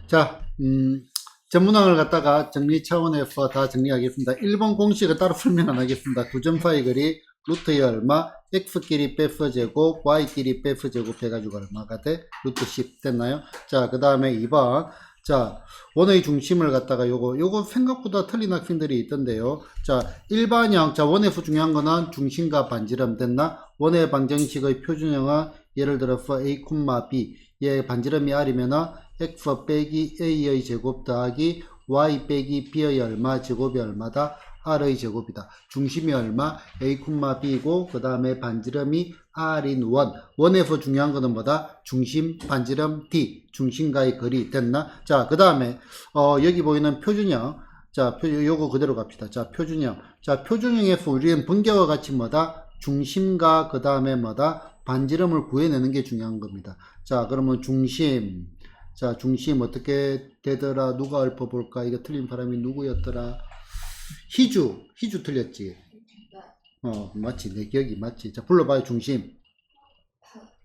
자, 전문항을 갖다가 정리 차원에서 다 정리하겠습니다. 1번 공식은 따로 설명 안 하겠습니다. 두점파의 거리 루트에 얼마, x끼리 빼서 제곱, y끼리 빼서 제곱 해가지고 얼마가 돼? 루트 10 됐나요? 자, 그 다음에 2번. 자, 원의 중심을 갖다가 요거 생각보다 틀린 학생들이 있던데요. 자, 일반형. 자, 원에서 중요한 거는 중심과 반지름 됐나? 원의 방정식의 표준형은 예를 들어서 a, b. 얘 반지름이 r이면은 x 빼기 a의 제곱 더하기 y 빼기 b의 얼마 제곱이 얼마다? r의 제곱이다. 중심이 얼마? a, b이고 그 다음에 반지름이 r인 원. 원에서 중요한 거는 뭐다? 중심, 반지름, d. 중심과의 거리 됐나? 자, 그 다음에 여기 보이는 표준형. 자, 요거 그대로 갑시다. 자, 표준형. 자, 표준형에서 우리는 번개와 같이 뭐다? 중심과 그 다음에 뭐다? 반지름을 구해내는 게 중요한 겁니다. 자, 그러면 중심. 자, 중심 어떻게 되더라? 누가 읊어볼까? 이거 틀린 사람이 누구였더라? 희주 틀렸지? 맞지. 내 기억이 맞지. 자, 불러봐요. 중심.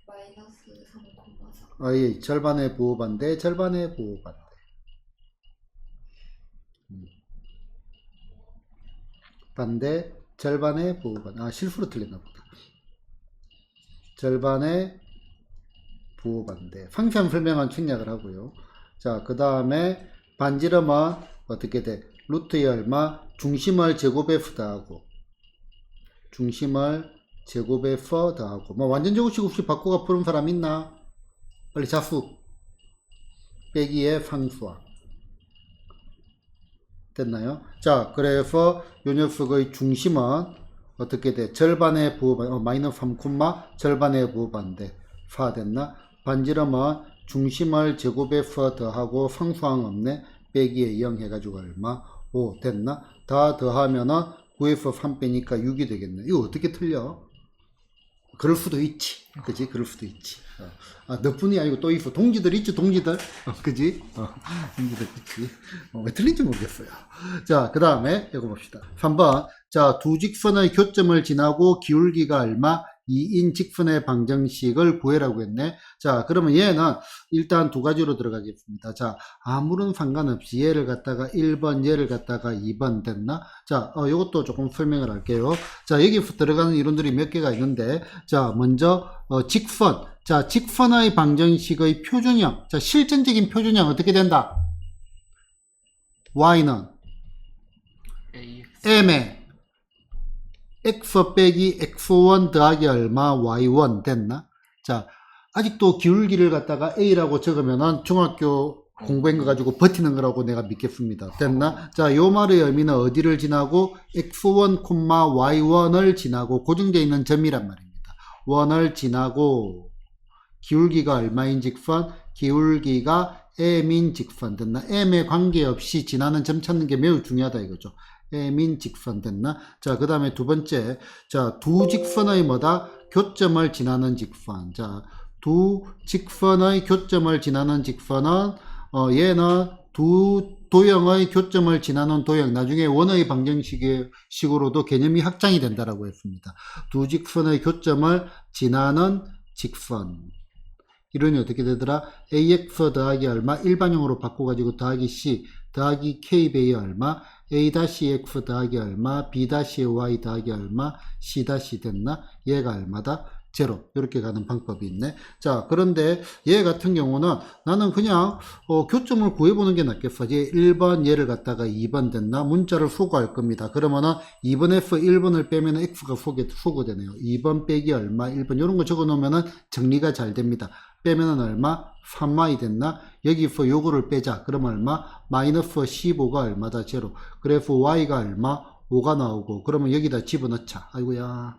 마이너스 3,4. 아, 예. 절반의 부호반대, 절반의 부호반대. 반대, 절반의 부호반대. 아, 실수로 틀렸나 보다. 절반의 부호반대. 방향 설명은 생략을 하고요. 자, 그 다음에 반지름은 어떻게 돼? 루트의 얼마? 중심을 제곱에서 더하고 중심을 제곱에서 더하고 뭐 완전 제곱식 없이 바꾸가 푸는 사람 있나? 빨리 자수 빼기의 상수항 됐나요? 자, 그래서 요 녀석의 중심은 어떻게 돼? 절반의 부호반 마이너스 3, 절반의 부호반대 4 됐나? 반지름은 중심을 제곱에서 더하고 상수항 없네. 빼기에 0 해가지고 얼마? 5 됐나? 다 더하면은 9에서 3 빼니까 6이 되겠네. 이거 어떻게 틀려? 그럴 수도 있지. 그지? 그럴 수도 있지. 아, 너뿐이 아니고 또 있어. 동지들 있지, 동지들. 그지? 동지들 있지. 왜 틀린지 모르겠어요. 자, 그 다음에 이거 봅시다. 3번. 자, 두 직선의 교점을 지나고 기울기가 얼마? 2인 직선의 방정식을 구해라고 했네. 자, 그러면 얘는 일단 두 가지로 들어가겠습니다. 자, 아무런 상관없이 얘를 갖다가 1번, 얘를 갖다가 2번 됐나? 자, 요것도 조금 설명을 할게요. 자, 여기 들어가는 이론들이 몇 개가 있는데, 자, 먼저, 직선. 자, 직선의 방정식의 표준형. 자, 실전적인 표준형 어떻게 된다? y는 m에 x 빼기 x1 더하기 얼마 y1 됐나? 자, 아직도 기울기를 갖다가 a라고 적으면은 중학교 공부한 거 가지고 버티는 거라고 내가 믿겠습니다. 됐나? 자, 요 말의 의미는 어디를 지나고 x1, y1을 지나고 고정되어 있는 점이란 말입니다. 1을 지나고 기울기가 얼마인 직선? 기울기가 m인 직선 됐나? m에 관계없이 지나는 점 찾는 게 매우 중요하다 이거죠. m인 직선 됐나? 자, 그 다음에 두 번째. 자, 두 직선의 뭐다? 교점을 지나는 직선. 자, 두 직선의 교점을 지나는 직선은, 얘는 두 도형의 교점을 지나는 도형. 나중에 원의 방정식으로도 개념이 확장이 된다라고 했습니다. 두 직선의 교점을 지나는 직선. 이론이 어떻게 되더라? ax 더하기 얼마? 일반형으로 바꿔가지고 더하기 c 더하기 k배의 얼마? a-x 더하기 얼마? b-y 더하기 얼마? c- 됐나? 얘가 얼마다? 제로. 이렇게 가는 방법이 있네. 자, 그런데 얘 같은 경우는 나는 그냥 교점을 구해보는 게 낫겠어. 얘 1번 얘를 갖다가 2번 됐나? 문자를 소거할 겁니다. 그러면은 2번에서 1번을 빼면 x가 소거되네요. 2번 빼기 얼마? 1번 이런 거 적어 놓으면은 정리가 잘 됩니다. 빼면은 얼마? 3y 됐나? 여기서 요거를 빼자. 그럼 얼마? 마이너스 15가 얼마다? 제로. 그래서 y가 얼마? 5가 나오고 그러면 여기다 집어넣자. 아이고야.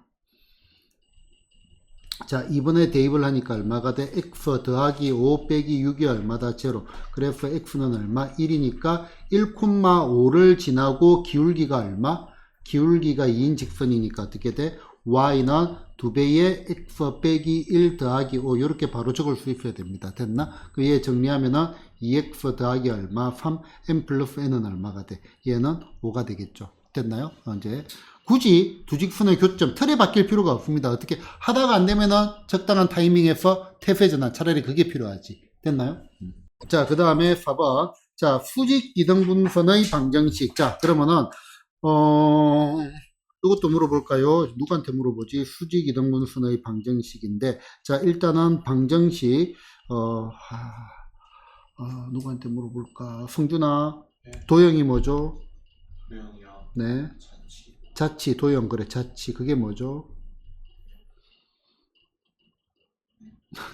자, 이번에 대입을 하니까 얼마가 돼? x 더하기 5 빼기 6이 얼마다? 제로. 그래서 x는 얼마? 1이니까 1,5를 지나고 기울기가 얼마? 기울기가 2인 직선이니까 어떻게 돼? y는 2배의 x 빼기 1 더하기 5 이렇게 바로 적을 수 있어야 됩니다. 됐나? 그 얘 정리하면은 2x 더하기 얼마? 3 m 플러스 n은 얼마가 돼? 얘는 5가 되겠죠. 됐나요? 이제 굳이 두 직선의 교점 틀에 바뀔 필요가 없습니다. 어떻게 하다가 안 되면은 적당한 타이밍에서 태세 전환 차라리 그게 필요하지. 됐나요? 자, 그 다음에 4번. 자, 수직 이등분선의 방정식. 자, 그러면은, 이것도 물어볼까요? 누구한테 물어보지? 수직 이등분선의 방정식인데, 자, 일단은 방정식, 누구한테 물어볼까? 성준아, 네. 도형이 뭐죠? 도형이요. 네. 자치. 자치, 도형, 그래, 자치. 그게 뭐죠?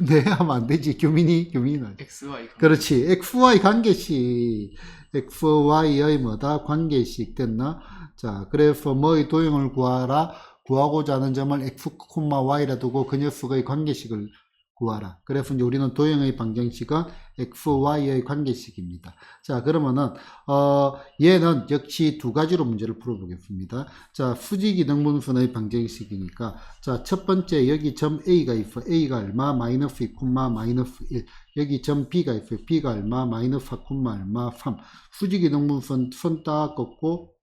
네, 하면 안 되지. 규민이 나. XY. 그렇지. XY 관계식. XY의 뭐다? 관계식 됐나? 자, 그래프 뭐의 도형을 구하라. 구하고자 하는 점을 X, Y라 두고 그 녀석의 관계식을 구하라. 그래서 이제 우리는 도형의 방정식은 XY의 관계식입니다. 자, 그러면은, 얘는 역시 두 가지로 문제를 풀어보겠습니다. 자, 수직이등분선의 방정식이니까, 자, 첫 번째, 여기 점 A가 있어. A가 얼마? 마이너스 2, 마이너스 1. 여기 점 B가 있어요. B가 얼마? 마이너스 4, 얼마? 3. 수직이등분선 손 딱 꺾고,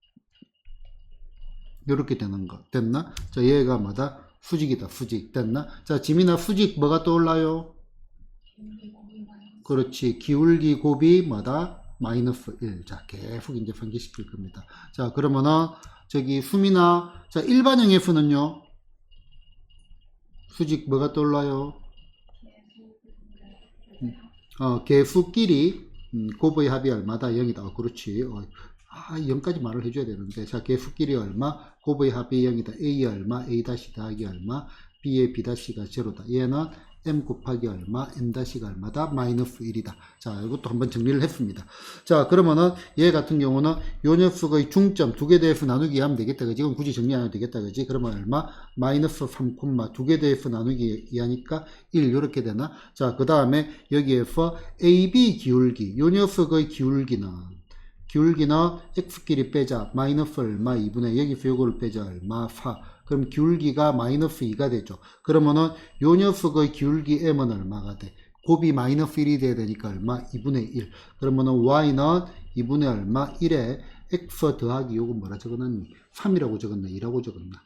이렇게 되는 거. 됐나? 자, 얘가 뭐다? 수직이다. 수직. 됐나? 자, 지민아, 수직 뭐가 떠올라요? 그렇지. 기울기 곱이 뭐다? 마이너스 1. 자, 계속 이제 전개시킬 겁니다. 자, 그러면은, 저기, 수민아, 자, 일반형 F는요? 수직 뭐가 떠올라요? 개수끼리, 곱의 합이 얼마다? 0이다. 그렇지. 0까지 말을 해줘야 되는데. 자, 개수끼리 얼마? 곱의 합이 0이다. A 얼마? A 다시 더하기 얼마? B의 B 다시가 제로다. 얘는 M 곱하기 얼마? M 다시가 얼마다? 마이너스 1이다. 자, 이것도 한번 정리를 했습니다. 자, 그러면은 얘 같은 경우는 요 녀석의 중점 두 개 대해서 나누기 하면 되겠다. 그지? 이건 굳이 정리 안 해도 되겠다. 그지? 그러면 얼마? 마이너스 3, 두 개 대해서 나누기 하니까 1 이렇게 되나? 자, 그 다음에 여기에서 AB 기울기 요 녀석의 기울기는 x끼리 빼자 마이너스 얼마 2분의 여기서 요거를 빼자 얼마 4. 그럼 기울기가 마이너스 2가 되죠. 그러면은 요 녀석의 기울기 m은 얼마가 돼? 곱이 마이너스 1이 돼야 되니까 얼마? 2분의 1. 그러면은 y는 2분의 얼마? 1에 x 더하기 요거 뭐라 적어놨니? 3이라고 적었나? 2라고 적었나?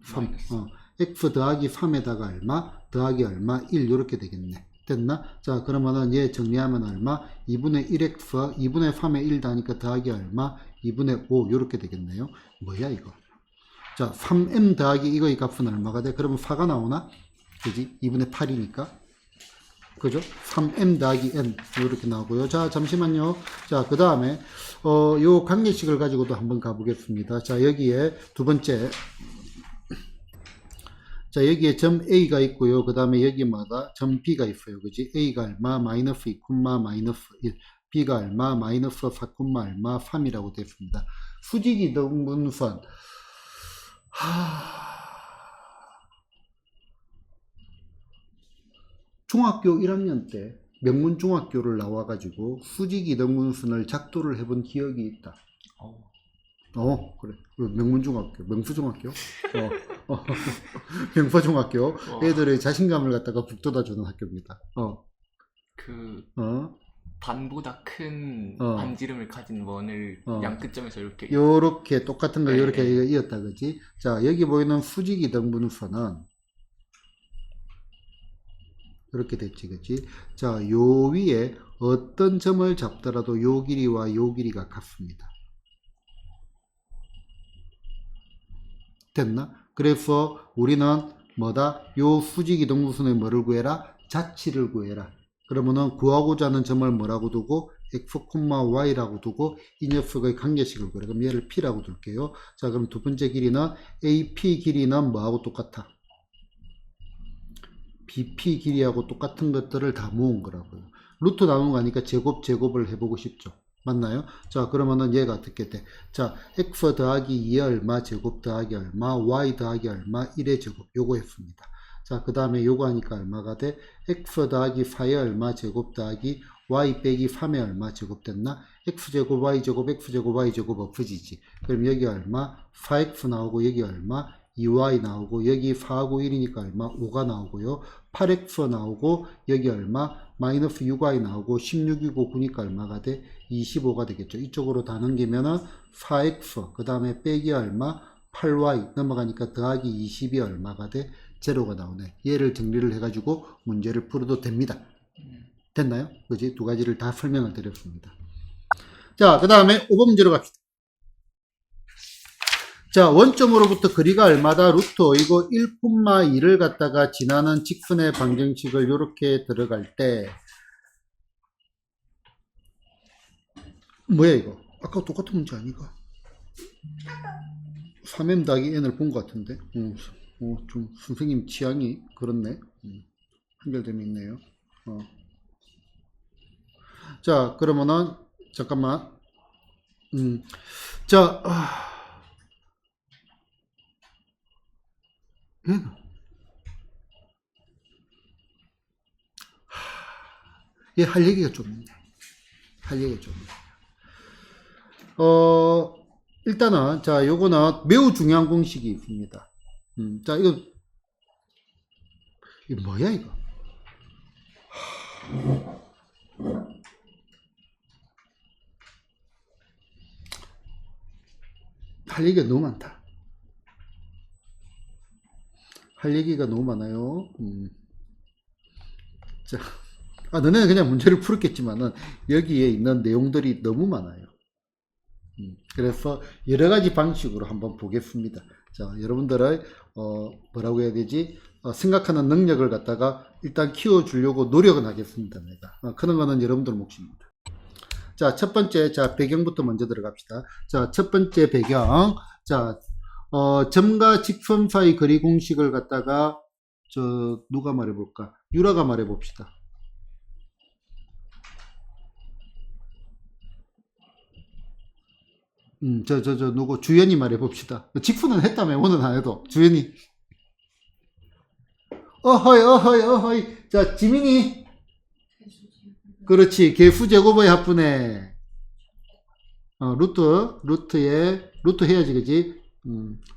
3. x 더하기 3에다가 얼마? 더하기 얼마? 1 요렇게 되겠네. 됐나? 자, 그러면은 얘 정리하면 얼마? 2분의 1x, 2분의 3에 1 다니까 더하기 얼마? 2분의 5 요렇게 되겠네요. 뭐야 이거? 자, 3m 더하기 이거의 값은 얼마가 돼? 그러면 4가 나오나? 그지? 2분의 8이니까. 그죠? 3m 더하기 n 이렇게 나오고요. 자, 잠시만요. 자, 그 다음에 요 관계식을 가지고도 한번 가보겠습니다. 자, 여기에 두 번째. 자, 여기에 점 A가 있고요. 그 다음에 여기 뭐다? 점 B가 있어요. 그지? A가 얼마? 마이너스 2, 마이너스 1. B가 얼마? 마이너스 4, 얼마? 3이라고 되었습니다. 수직이등분선. 중학교 1학년 때 명문중학교를 나와가지고 수직이등분선을 작도를 해본 기억이 있다. 그래. 명문중학교, 명수중학교, 명포중학교 애들의 자신감을 갖다가 북돋아주는 학교입니다. 반보다 큰 반지름을 가진 원을 양끝점에서 이렇게 요렇게 똑같은 걸 네, 이렇게 이었다, 그지? 자, 여기 보이는 수직이등분선은 이렇게 됐지, 그지? 자, 요 위에 어떤 점을 잡더라도 요 길이와 요 길이가 같습니다. 됐나? 그래서 우리는 뭐다? 요 수직이등분선의 뭐를 구해라? 자치를 구해라. 그러면은 구하고자 하는 점을 뭐라고 두고 x, y라고 두고 이 녀석의 관계식을 구해라. 그럼 얘를 p라고 둘게요. 자, 그럼 두 번째 길이는 AP 길이는 뭐하고 똑같아? BP 길이하고 똑같은 것들을 다 모은 거라고요. 루트 나누는 거 아니까 제곱을 해보고 싶죠. 맞나요? 자, 그러면은 얘가 어떻게 돼? 자, x 더하기 2의 얼마, 제곱 더하기 얼마, y 더하기 얼마, 1의 제곱, 요거 했습니다. 자, 그 다음에 요거 하니까 얼마가 돼? x 더하기 4의 얼마, 제곱 더하기 y 빼기 3의 얼마, 제곱 됐나? x제곱, y제곱, x제곱, y제곱 없어지지. 그럼 여기 얼마? 4x 나오고, 여기 얼마? 2y 나오고, 여기 4하고 1이니까 얼마? 5가 나오고요. 8x 나오고, 여기 얼마? 마이너스 6y 나오고, 16이고 9니까 얼마가 돼? 25가 되겠죠. 이쪽으로 다 넘기면은 4x, 그 다음에 빼기 얼마? 8y 넘어가니까 더하기 20이 얼마가 돼? 제로가 나오네. 얘를 정리를 해가지고 문제를 풀어도 됩니다. 됐나요? 그지? 두 가지를 다 설명을 드렸습니다. 자, 그 다음에 5번 문제로 갑시다. 자, 원점으로부터 거리가 얼마다? 루트 이거 1,2를 갖다가 지나는 직선의 방정식을 이렇게 들어갈 때 뭐야 이거? 아까 똑같은 문제 아니가? 3m 더하기 n을 본 것 같은데 좀 선생님 취향이 그렇네. 한결됨이 있네요. 자, 그러면은 잠깐만. 자, 얘 할 얘기가 좀 있네. 할 얘기가 좀 있네. 일단은 자, 요거는 매우 중요한 공식이 있습니다. 자, 이거 뭐야 이거? 할 얘기가 너무 많다. 할 얘기가 너무 많아요. 자, 너네는 그냥 문제를 풀었겠지만은 여기에 있는 내용들이 너무 많아요. 그래서 여러 가지 방식으로 한번 보겠습니다. 자, 여러분들의 뭐라고 해야 되지? 생각하는 능력을 갖다가 일단 키워주려고 노력은 하겠습니다. 내가 그런 거는 여러분들 몫입니다. 자, 첫 번째, 자, 배경부터 먼저 들어갑시다. 자, 첫 번째 배경. 자, 점과 직선 사이 거리 공식을 갖다가 누가 말해볼까? 유라가 말해봅시다. 누구 주연이 말해봅시다. 직선은 했다며 오늘 안 해도 주연이. 어허이. 자, 지민이. 그렇지. 개수 제곱의 합분에 루트 해야지, 그지?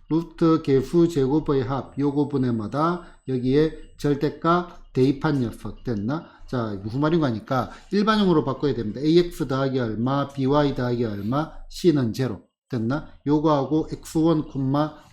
루트 개수 제곱의 합 요거분의마다 여기에 절대값 대입한 녀석 됐나? 자, 무슨 말인가 하니까 일반형으로 바꿔야 됩니다. ax 더하기 얼마, by 더하기 얼마, c는 제로 됐나? 요거하고 x1,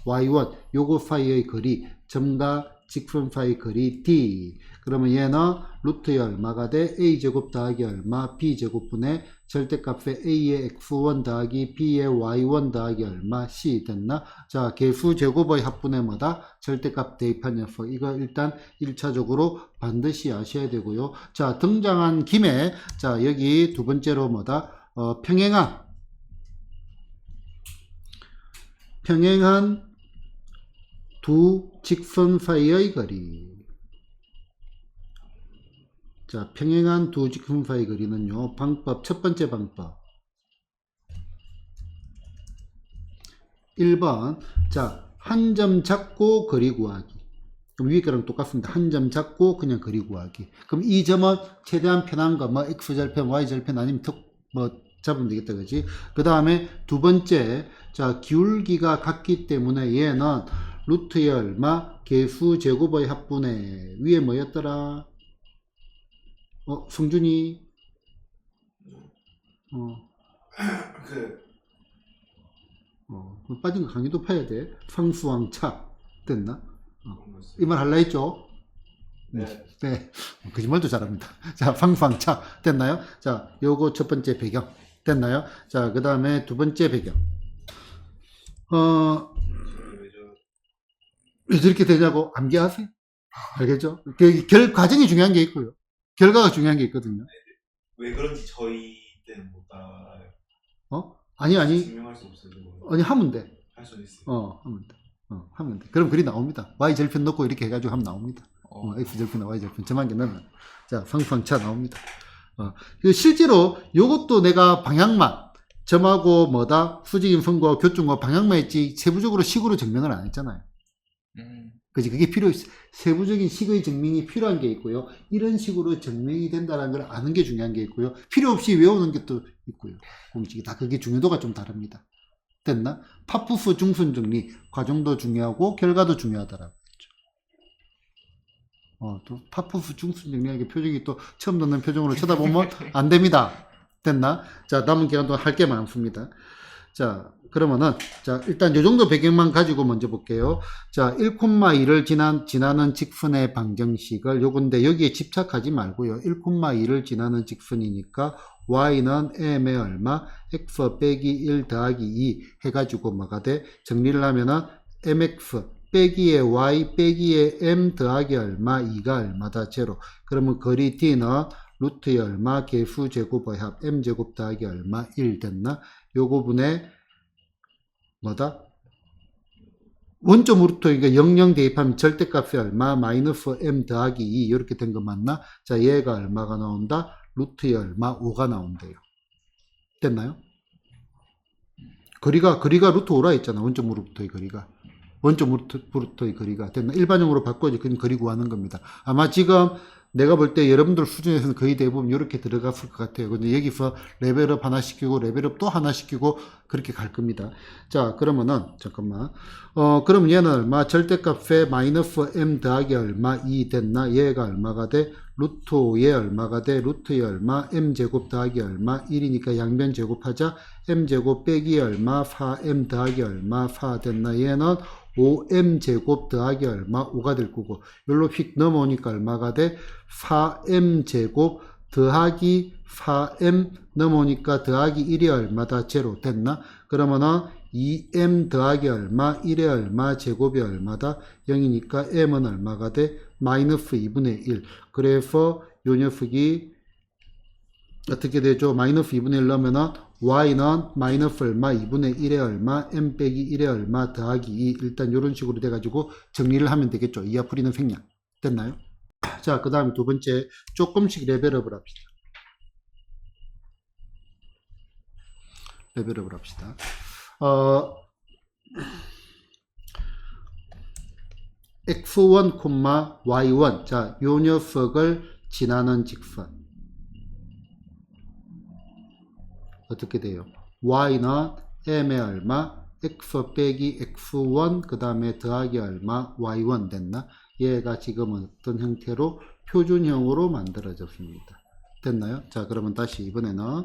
y1 요거 사이의 거리, 점과 직선 사이 거리 d. 그러면 얘는 루트의 얼마가 돼? a제곱 더하기 얼마, b제곱분의 절대값의 a의 x1 더하기 b의 y1 더하기 얼마, c 됐나? 자, 개수 제곱의 합분의 뭐다? 절대값 대입한 녀석. 이거 일단 1차적으로 반드시 아셔야 되고요. 자, 등장한 김에 자, 여기 두 번째로 뭐다? 평행한 두 직선 사이의 거리. 자, 평행한 두 직선 사이 거리는요, 방법, 첫 번째 방법. 1번. 자, 한 점 잡고 거리 구하기. 그럼 위에 거랑 똑같습니다. 한 점 잡고 그냥 거리 구하기. 그럼 이 점은 최대한 편한 거, 뭐, x절편, y절편 아니면 잡으면 되겠다, 그지? 그 다음에 두 번째, 자, 기울기가 같기 때문에 얘는 루트의 얼마, 개수 제곱의 합분에 위에 뭐였더라? 성준이. 빠진 거 강의도 파야 돼. 상수왕차 됐나? 이 말 할라 했죠? 네. 거짓말도 잘합니다. 자, 상수왕차 됐나요? 자, 요거 첫 번째 배경 됐나요? 자, 그 다음에 두 번째 배경. 왜 저렇게 되냐고 암기하세요. 알겠죠? 과정이 중요한 게 있고요. 결과가 중요한 게 있거든요. 왜 그런지 저희 때는 못 따라요. 아니. 증명할 수 없어요. 아니, 하면 돼. 할 수 있어요. 하면 돼. 그럼 글이 나옵니다. y절편 넣고 이렇게 해가지고 하면 나옵니다. x절편과 y절편 점한 게 넣으면. 자, 상수항차 나옵니다. 실제로 요것도 내가 방향만, 점하고 뭐다? 수직인 선과 교점과 방향만 했지, 세부적으로 식으로 증명을 안 했잖아요. 그지? 그게 세부적인 식의 증명이 필요한 게 있고요. 이런 식으로 증명이 된다는 걸 아는 게 중요한 게 있고요. 필요 없이 외우는 게 또 있고요. 공식이 다 그게 중요도가 좀 다릅니다. 됐나? 파푸프 중순 정리, 과정도 중요하고 결과도 중요하더라고요. 또 파푸프 중순 정리하는 게 표정이 또 처음 듣는 표정으로 쳐다보면 안 됩니다. 됐나? 자, 남은 기간 동안 할 게 많습니다. 자, 그러면은, 자, 일단 요 정도 배경만 가지고 먼저 볼게요. 자, 1,2를 지나는 직선의 방정식을, 요건데, 여기에 집착하지 말고요. 1,2를 지나는 직선이니까, y는 m의 얼마, x 빼기 1 더하기 2 해가지고 뭐가 돼? 정리를 하면은, mx 빼기의 y 빼기의 m 더하기 얼마, 2가 얼마다? 제로. 그러면 거리 d는 루트의 얼마, 개수 제곱의 합, m제곱 더하기 얼마, 1 됐나? 요거분에 뭐다? 원점 루트, 그러니까 00 대입하면 절대값이 얼마? 마이너스 m 더하기 2 이렇게 된 거 맞나? 자, 얘가 얼마가 나온다? 루트의 얼마? 5가 나온대요. 됐나요? 거리가 루트 5라 했잖아. 원점 루트의 거리가. 원점 루트의 거리가 됐나? 일반형으로 바꿔야지. 그럼 거리 구하는 겁니다. 아마 지금 내가 볼 때 여러분들 수준에서는 거의 대부분 이렇게 들어갔을 것 같아요. 근데 여기서 레벨업 하나 시키고 레벨업 또 하나 시키고 그렇게 갈 겁니다. 자, 그러면은 잠깐만. 그럼 얘는 얼마? 절대값에 마이너스 m 더하기 얼마 2 됐나? 얘가 얼마가 돼? 루트 5에 얼마가 돼? 루트의 얼마? m제곱 더하기 얼마? 1이니까 양변 제곱하자. m제곱 빼기 얼마? 4m 더하기 얼마? 4 됐나? 얘는 5m제곱 더하기 얼마? 5가 될 거고, 여기로 휙 넘어오니까 얼마가 돼? 4m제곱 더하기 4m 넘어오니까 더하기 1이 얼마다? 제로 됐나? 그러면은 2m 더하기 얼마? 1의 얼마? 제곱이 얼마다? 0이니까 m은 얼마가 돼? 마이너스 2분의 1. 그래서 요 녀석이 어떻게 되죠? 마이너스 2분의 1 넣으면은 y는 마이너스 얼마? 2분의 1의 얼마? m 빼기 1의 얼마? 더하기 2. 일단 이런 식으로 돼가지고 정리를 하면 되겠죠. 이하 풀이는 생략. 됐나요? 자, 그 다음에 두 번째, 조금씩 레벨업을 합시다. 레벨업을 합시다. x1, y1. 자, 요 녀석을 지나는 직선. 어떻게 돼요? y는 m의 얼마, x 빼기 x1, 그 다음에 더하기 얼마, y1 됐나? 얘가 지금 어떤 형태로 표준형으로 만들어졌습니다. 됐나요? 자, 그러면 다시 이번에는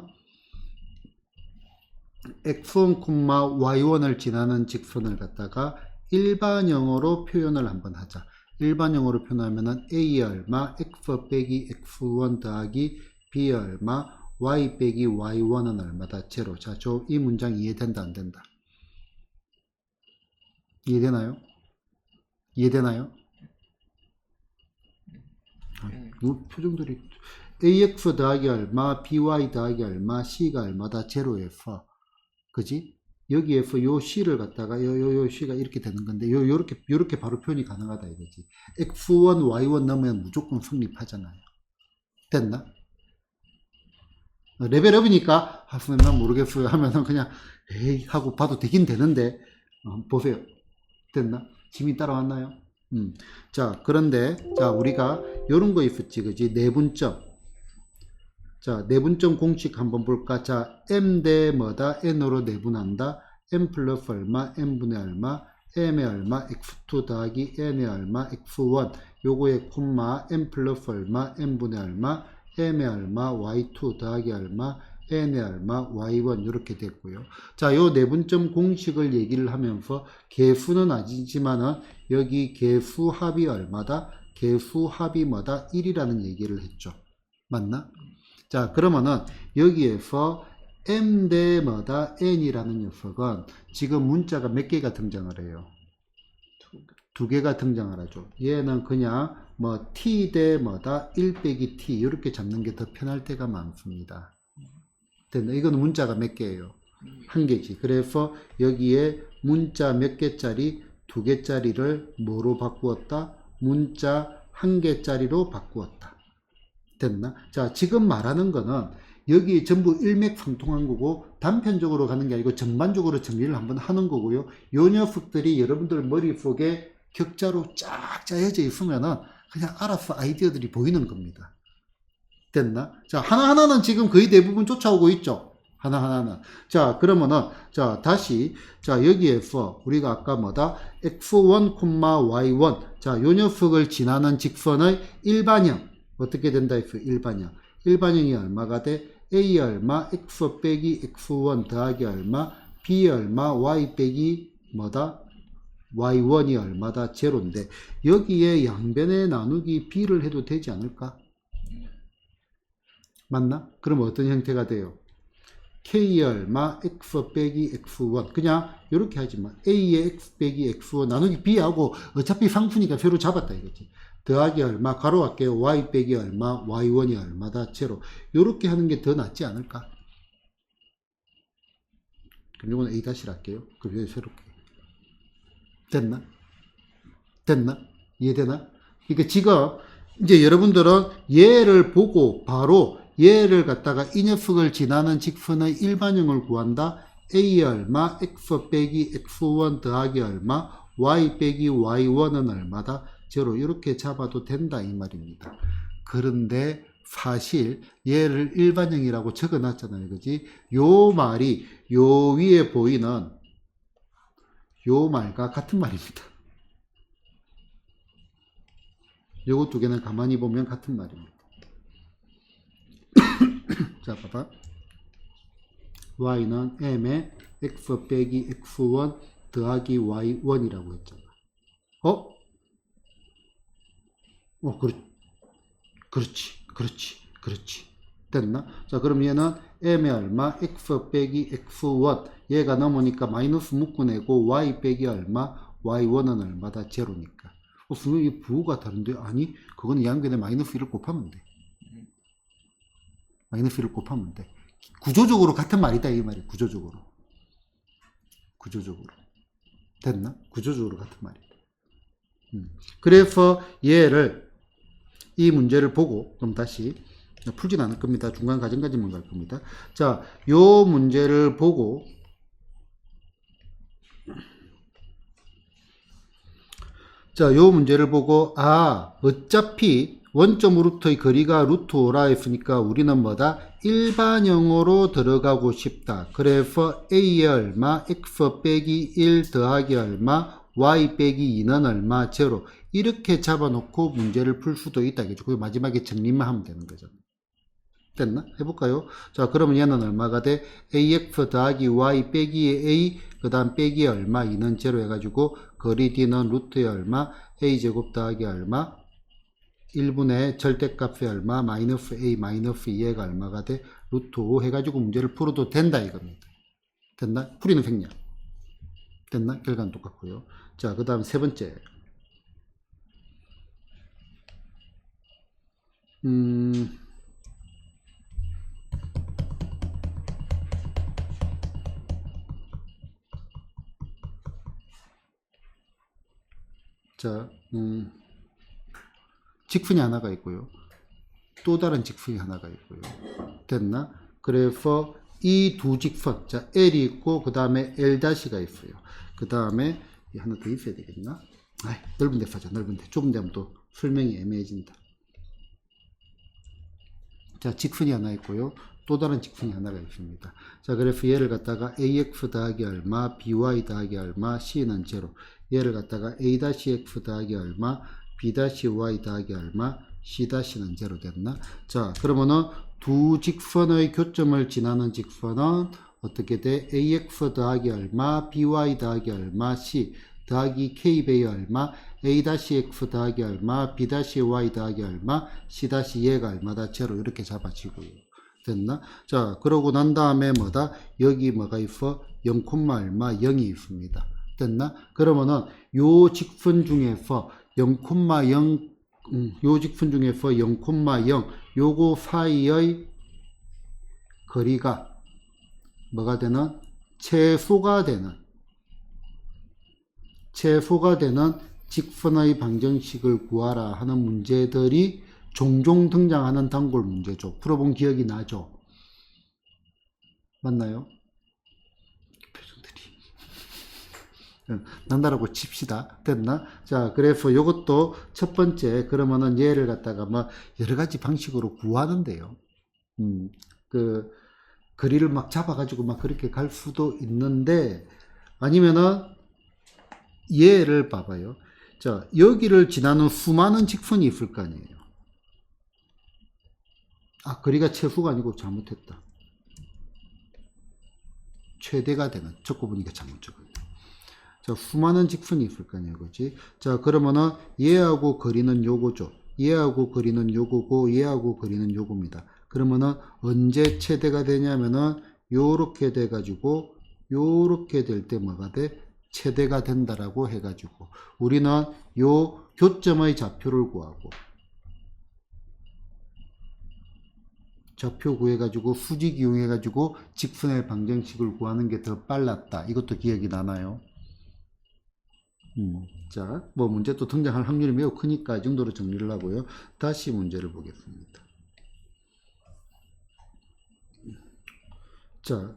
x1, y1을 지나는 직선을 갖다가 일반형으로 표현을 한번 하자. 일반형으로 표현하면은 a 얼마, x 빼기 x1 더하기 b 얼마, y 빼기 y1은 얼마다? 제로. 자, 이 문장 이해된다, 안 된다? 이해되나요? 이해되나요? 표정들이 ax 더하기 얼마, by 더하기 얼마, c가 얼마다? 제로에서, 그지? 여기에서 요 c를 갖다가 요 c가 이렇게 되는 건데 요렇게 바로 표현이 가능하다 이거지. x1, y1 넣으면 무조건 성립하잖아요. 됐나? 레벨업이니까 난 모르겠어요 하면은 그냥 에이 하고 봐도 되긴 되는데 보세요. 됐나? 지민 따라왔나요? 자, 그런데 자, 우리가 요런 거 있었지, 그지? 내분점. 자, 내분점 공식 한번 볼까? 자, m 대 뭐다? n으로 내분한다. m 플러스 얼마? n분의 얼마? m의 얼마? x2 더하기 n의 얼마? x1. 요거에 콤마 m 플러스 얼마? n분의 얼마? m의 얼마? y2 더하기 얼마? n의 얼마? y1 이렇게 됐고요. 자, 요 내분점 공식을 얘기를 하면서 개수는 아니지만은 여기 개수 합이 얼마다? 개수 합이 뭐다? 1이라는 얘기를 했죠. 맞나? 자, 그러면은 여기에서 m 대 뭐다? n이라는 녀석은 지금 문자가 몇 개가 등장을 해요? 두 개가 등장을 하죠. 얘는 그냥 뭐 t 대 뭐다? 1 빼기 t 이렇게 잡는 게 더 편할 때가 많습니다. 됐나? 이건 문자가 몇 개예요? 한 개지. 그래서 여기에 문자 몇 개짜리? 두 개짜리를 뭐로 바꾸었다? 문자 한 개짜리로 바꾸었다. 됐나? 자, 지금 말하는 거는 여기 전부 일맥상통한 거고 단편적으로 가는 게 아니고 전반적으로 정리를 한번 하는 거고요. 요 녀석들이 여러분들 머릿속에 격자로 쫙 짜여져 있으면은 그냥 알아서 아이디어들이 보이는 겁니다. 됐나? 자, 하나하나는 지금 거의 대부분 쫓아오고 있죠. 하나하나는. 자, 그러면은, 자, 다시, 자, 여기에서 우리가 아까 뭐다? x1, y1. 자, 요 녀석을 지나는 직선의 일반형. 어떻게 된다 했어? 일반형. 일반형이 얼마가 돼? a 얼마, x 빼기 x1 더하기 얼마, b 얼마, y 빼기 뭐다? y1이 얼마다? 제로인데 여기에 양변에 나누기 b를 해도 되지 않을까? 맞나? 그럼 어떤 형태가 돼요? k 얼마, x 빼기 x1. 그냥 이렇게 하지만 a의 x 빼기 x1 나누기 b하고 어차피 상수니까 표로 잡았다 이거지. 더하기 얼마, 가로 할게요. y 빼기 얼마, y1이 얼마다? 제로. 이렇게 하는 게 더 낫지 않을까? 그럼 이건 a 다시 할게요. 그럼 여기 새롭게. 됐나? 됐나? 이해되나? 그러니까 지금 이제 여러분들은 얘를 보고 바로 얘를 갖다가 이 녀석을 지나는 직선의 일반형을 구한다. a 얼마, x 빼기 x1 더하기 얼마, y 빼기 y1은 얼마다? 제로. 이렇게 잡아도 된다 이 말입니다. 그런데 사실 얘를 일반형이라고 적어놨잖아요. 그지? 요 말이 요 위에 보이는 요 말과 같은 말입니다. 요거 두 개는 가만히 보면 같은 말입니다. 자, 봐봐. y는 m의 x 빼기 x1 더하기 y1이라고 했잖아. 그렇지. 됐나? 자, 그럼 얘는 m의 얼마? x 빼기 x1. 얘가 넘으니까 마이너스 묶어내고 y 빼기 얼마? y1은 얼마다? 제로니까. 선생님, 이 부호가 다른데? 아니, 그건 양변에 마이너스 1을 곱하면 돼. 마이너스 1을 곱하면 돼. 구조적으로 같은 말이다, 이 말이. 구조적으로. 됐나? 구조적으로 같은 말이다. 그래서 얘를, 이 문제를 보고, 그럼 다시, 풀진 않을 겁니다. 중간 과정까지만 갈 겁니다. 자, 요 문제를 보고, 어차피 원점으로부터의 거리가 루트 5라 했으니까 우리는 뭐다? 일반형으로 들어가고 싶다. 그래서 a의 얼마, x 빼기 1 더하기 얼마, y 빼기 2는 얼마, 제로. 이렇게 잡아놓고 문제를 풀 수도 있다. 그 마지막에 정리만 하면 되는 거죠. 됐나? 해볼까요? 자, 그러면 얘는 얼마가 돼? ax 더하기 y 빼기 a, 그 다음 빼기 얼마, 2는 제로 해가지고 거리 d는 루트의 얼마, a제곱 더하기 얼마, 1분의 절대값의 얼마, 마이너스 a 마이너스 2가 얼마가 돼? 루트 5 해가지고 문제를 풀어도 된다 이겁니다. 됐나? 풀이는 생략. 됐나? 결과는 똑같고요. 자, 그 다음 세 번째. 자, 직선이 하나가 있고요. 또 다른 직선이 하나가 있고요. 됐나? 그래서 이 두 직선, 자, L이 있고, 그 다음에 L'가 있어요. 그 다음에 하나 더 있어야 되겠나? 넓은 데 사자, 넓은 데. 좁은 데 하면 또 설명이 애매해진다. 자, 직선이 하나 있고요. 또 다른 직선이 하나가 있습니다. 자, 그래서 얘를 갖다가 ax 더하기 얼마, by 더하기 얼마, c는 제로. 얘를 갖다가 a-x 더하기 얼마, b-y 더하기 얼마, c-는 제로 됐나? 자, 그러면은 두 직선의 교점을 지나는 직선은 어떻게 돼? ax 더하기 얼마, by 더하기 얼마, c 더하기 k배의 얼마, a-x 더하기 얼마, b-y 더하기 얼마, c-얘가 얼마다? 제로. 이렇게 잡아지고요. 됐나? 자, 그러고 난 다음에 뭐다? 여기 뭐가 있어? 0, 얼마? 0이 있습니다. 됐나? 그러면은 요 직선 중에서 0,0 요 직선 중에서 0,0 요거 사이의 거리가 뭐가 되는? 최소가 되는 직선의 방정식을 구하라 하는 문제들이 종종 등장하는 단골 문제죠. 풀어본 기억이 나죠? 맞나요? 표정들이 난다라고 칩시다. 됐나? 자, 그래서 요것도 첫 번째, 그러면은 얘를 갖다가 막 여러 가지 방식으로 구하는데요. 그 거리를 막 잡아가지고 막 그렇게 갈 수도 있는데, 아니면은 얘를 봐봐요. 자, 여기를 지나는 수많은 직선이 있을 거 아니에요. 거리가 최소가 아니고 잘못했다. 최대가 되는, 적고 보니까 잘못 적었네. 자, 수많은 직선이 있을 거 아니야, 그지? 자, 그러면은 얘하고 거리는 요거죠. 얘하고 거리는 요거고, 얘하고 거리는 요겁니다. 그러면은 언제 최대가 되냐면은 요렇게 돼가지고 요렇게 될 때 뭐가 돼? 최대가 된다라고 해가지고 우리는 요 교점의 좌표를 구하고 좌표 구해가지고 수직 이용해가지고 직선의 방정식을 구하는 게 더 빨랐다. 이것도 기억이 나나요? 자, 뭐 문제 또 등장할 확률이 매우 크니까 이 정도로 정리를 하고요. 다시 문제를 보겠습니다. 자,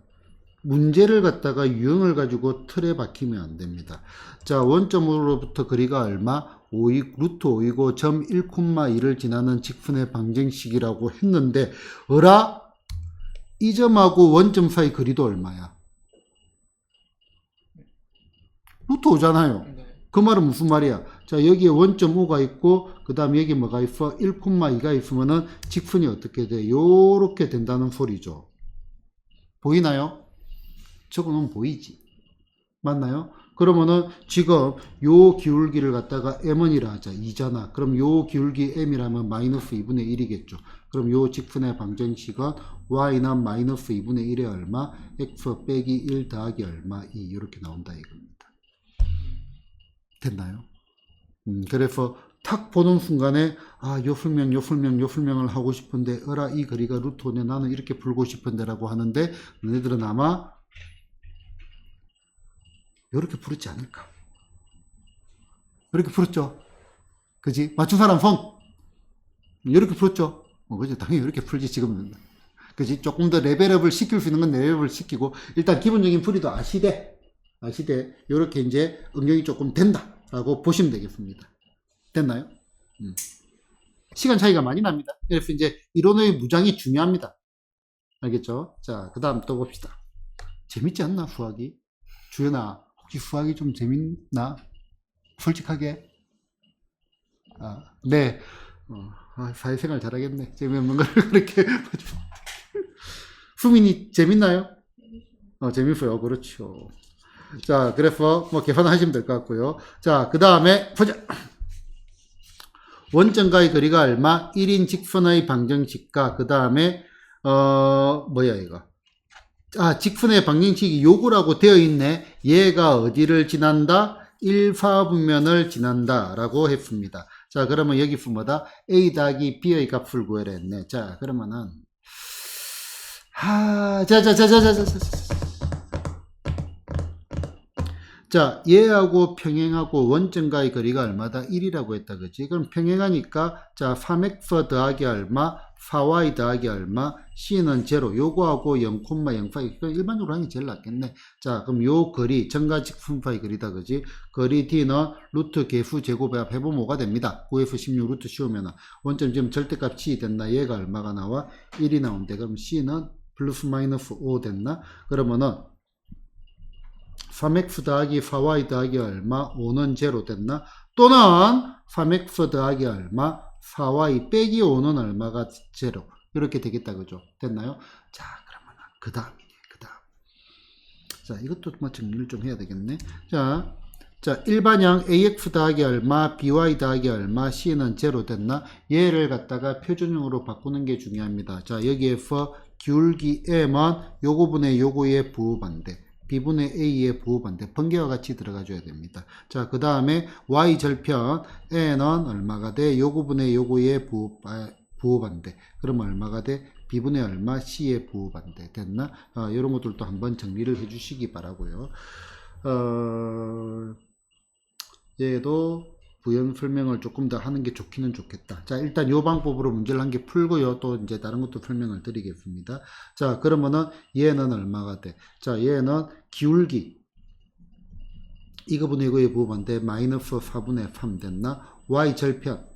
문제를 갖다가 유형을 가지고 틀에 박히면 안 됩니다. 자, 원점으로부터 거리가 얼마? 5이, 루트 5이고 점 1,2를 지나는 직선의 방정식이라고 했는데 어라? 이 점하고 원점 사이 거리도 얼마야? 루트 5잖아요. 네. 그 말은 무슨 말이야? 자, 여기에 원점 5가 있고 그 다음에 여기 뭐가 있어? 1,2가 있으면은 직선이 어떻게 돼? 요렇게 된다는 소리죠. 보이나요? 적어놓으면 보이지. 맞나요? 그러면은 지금 요 기울기를 갖다가 m1이라 하자. 2잖아. 그럼 요 기울기 m이라면 마이너스 2분의 1이겠죠. 그럼 요 직선의 방정식은 y는 마이너스 2분의 1에 얼마? x 빼기 1 더하기 얼마? 2 이렇게 나온다 이겁니다. 됐나요? 그래서 탁 보는 순간에 요 설명을 하고 싶은데 어라 이 거리가 루트 5네 나는 이렇게 풀고 싶은데 라고 하는데 너희들은 아마 이렇게 풀었지 않을까? 이렇게 풀었죠? 그지? 맞춘 사람 손! 이렇게 풀었죠? 그지? 당연히 이렇게 풀지, 지금은. 그지? 조금 더 레벨업을 시킬 수 있는 건 레벨업을 시키고, 일단 기본적인 풀이도 아시되, 이렇게 이제 응용이 조금 된다. 라고 보시면 되겠습니다. 됐나요? 시간 차이가 많이 납니다. 그래서 이제 이론의 무장이 중요합니다. 알겠죠? 자, 그 다음 또 봅시다. 재밌지 않나, 수학이? 주연아, 혹시 수학이 좀 재밌나? 솔직하게? 네. 사회생활 잘하겠네. 재미없는 걸 그렇게. 수민이 재밌나요? 재밌어요. 그렇죠. 자, 그래서 뭐 계산하시면 될 것 같고요. 자, 그 다음에 보자. 원점과의 거리가 얼마? 1인 직선의 방정식과 그 다음에 뭐야 이거? 직선의 방정식이 요구라고 되어 있네. 얘가 어디를 지난다? 1사분면을 지난다 라고 했습니다. 자, 그러면 여기서 뭐다? a 더하기 b의 값을 구해라 했네. 자, 그러면은 자, 얘하고 평행하고 원점과의 거리가 얼마다? 1이라고 했다, 그지? 그럼 평행하니까, 자, 3x 더하기 얼마, 4y 더하기 얼마, c는 0, 요거하고 0,05, 일반적으로 하는 게 제일 낫겠네. 자, 그럼 요 거리, 점과 직선파의 거리다, 그지? 거리 d는 루트 개수 제곱에 해보면 5가 됩니다. 9에서 16 루트 씌우면 원점 지금 절대값 c 됐나? 얘가 얼마가 나와? 1이 나온대. 그럼 c는 플러스 마이너스 5 됐나? 그러면은 3x 더하기 4y 더하기 얼마? 5는 0 됐나? 또는 3x 더하기 얼마? 4y 빼기 5는 얼마가 0. 이렇게 되겠다. 그죠? 됐나요? 자, 그러면 그 다음이네. 그 다음. 자, 이것도 뭐 정리를 좀 해야 되겠네. 자, 일반형 ax 더하기 얼마, by 더하기 얼마, c는 0 됐나? 얘를 갖다가 표준형으로 바꾸는 게 중요합니다. 자, 여기에서 기울기 m은 요거분의 요거의 부호반대. b분의 a의 부호반대 번개와 같이 들어가 줘야 됩니다. 자, 그 다음에 y 절편 n은 얼마가 돼? 요거분의 요거의 부호반대. 그럼 얼마가 돼? b분의 얼마? c의 부호반대. 됐나? 이런 것들도 한번 정리를 해 주시기 바라고요. 얘도 부연 설명을 조금 더 하는 게 좋기는 좋겠다. 자, 일단 요 방법으로 문제를 한 개 풀고요. 또 이제 다른 것도 설명을 드리겠습니다. 자, 그러면은 얘는 얼마가 돼? 자, 얘는 기울기 이거분의 이거의 부호반대 마이너스 4분의 3 됐나? y 절편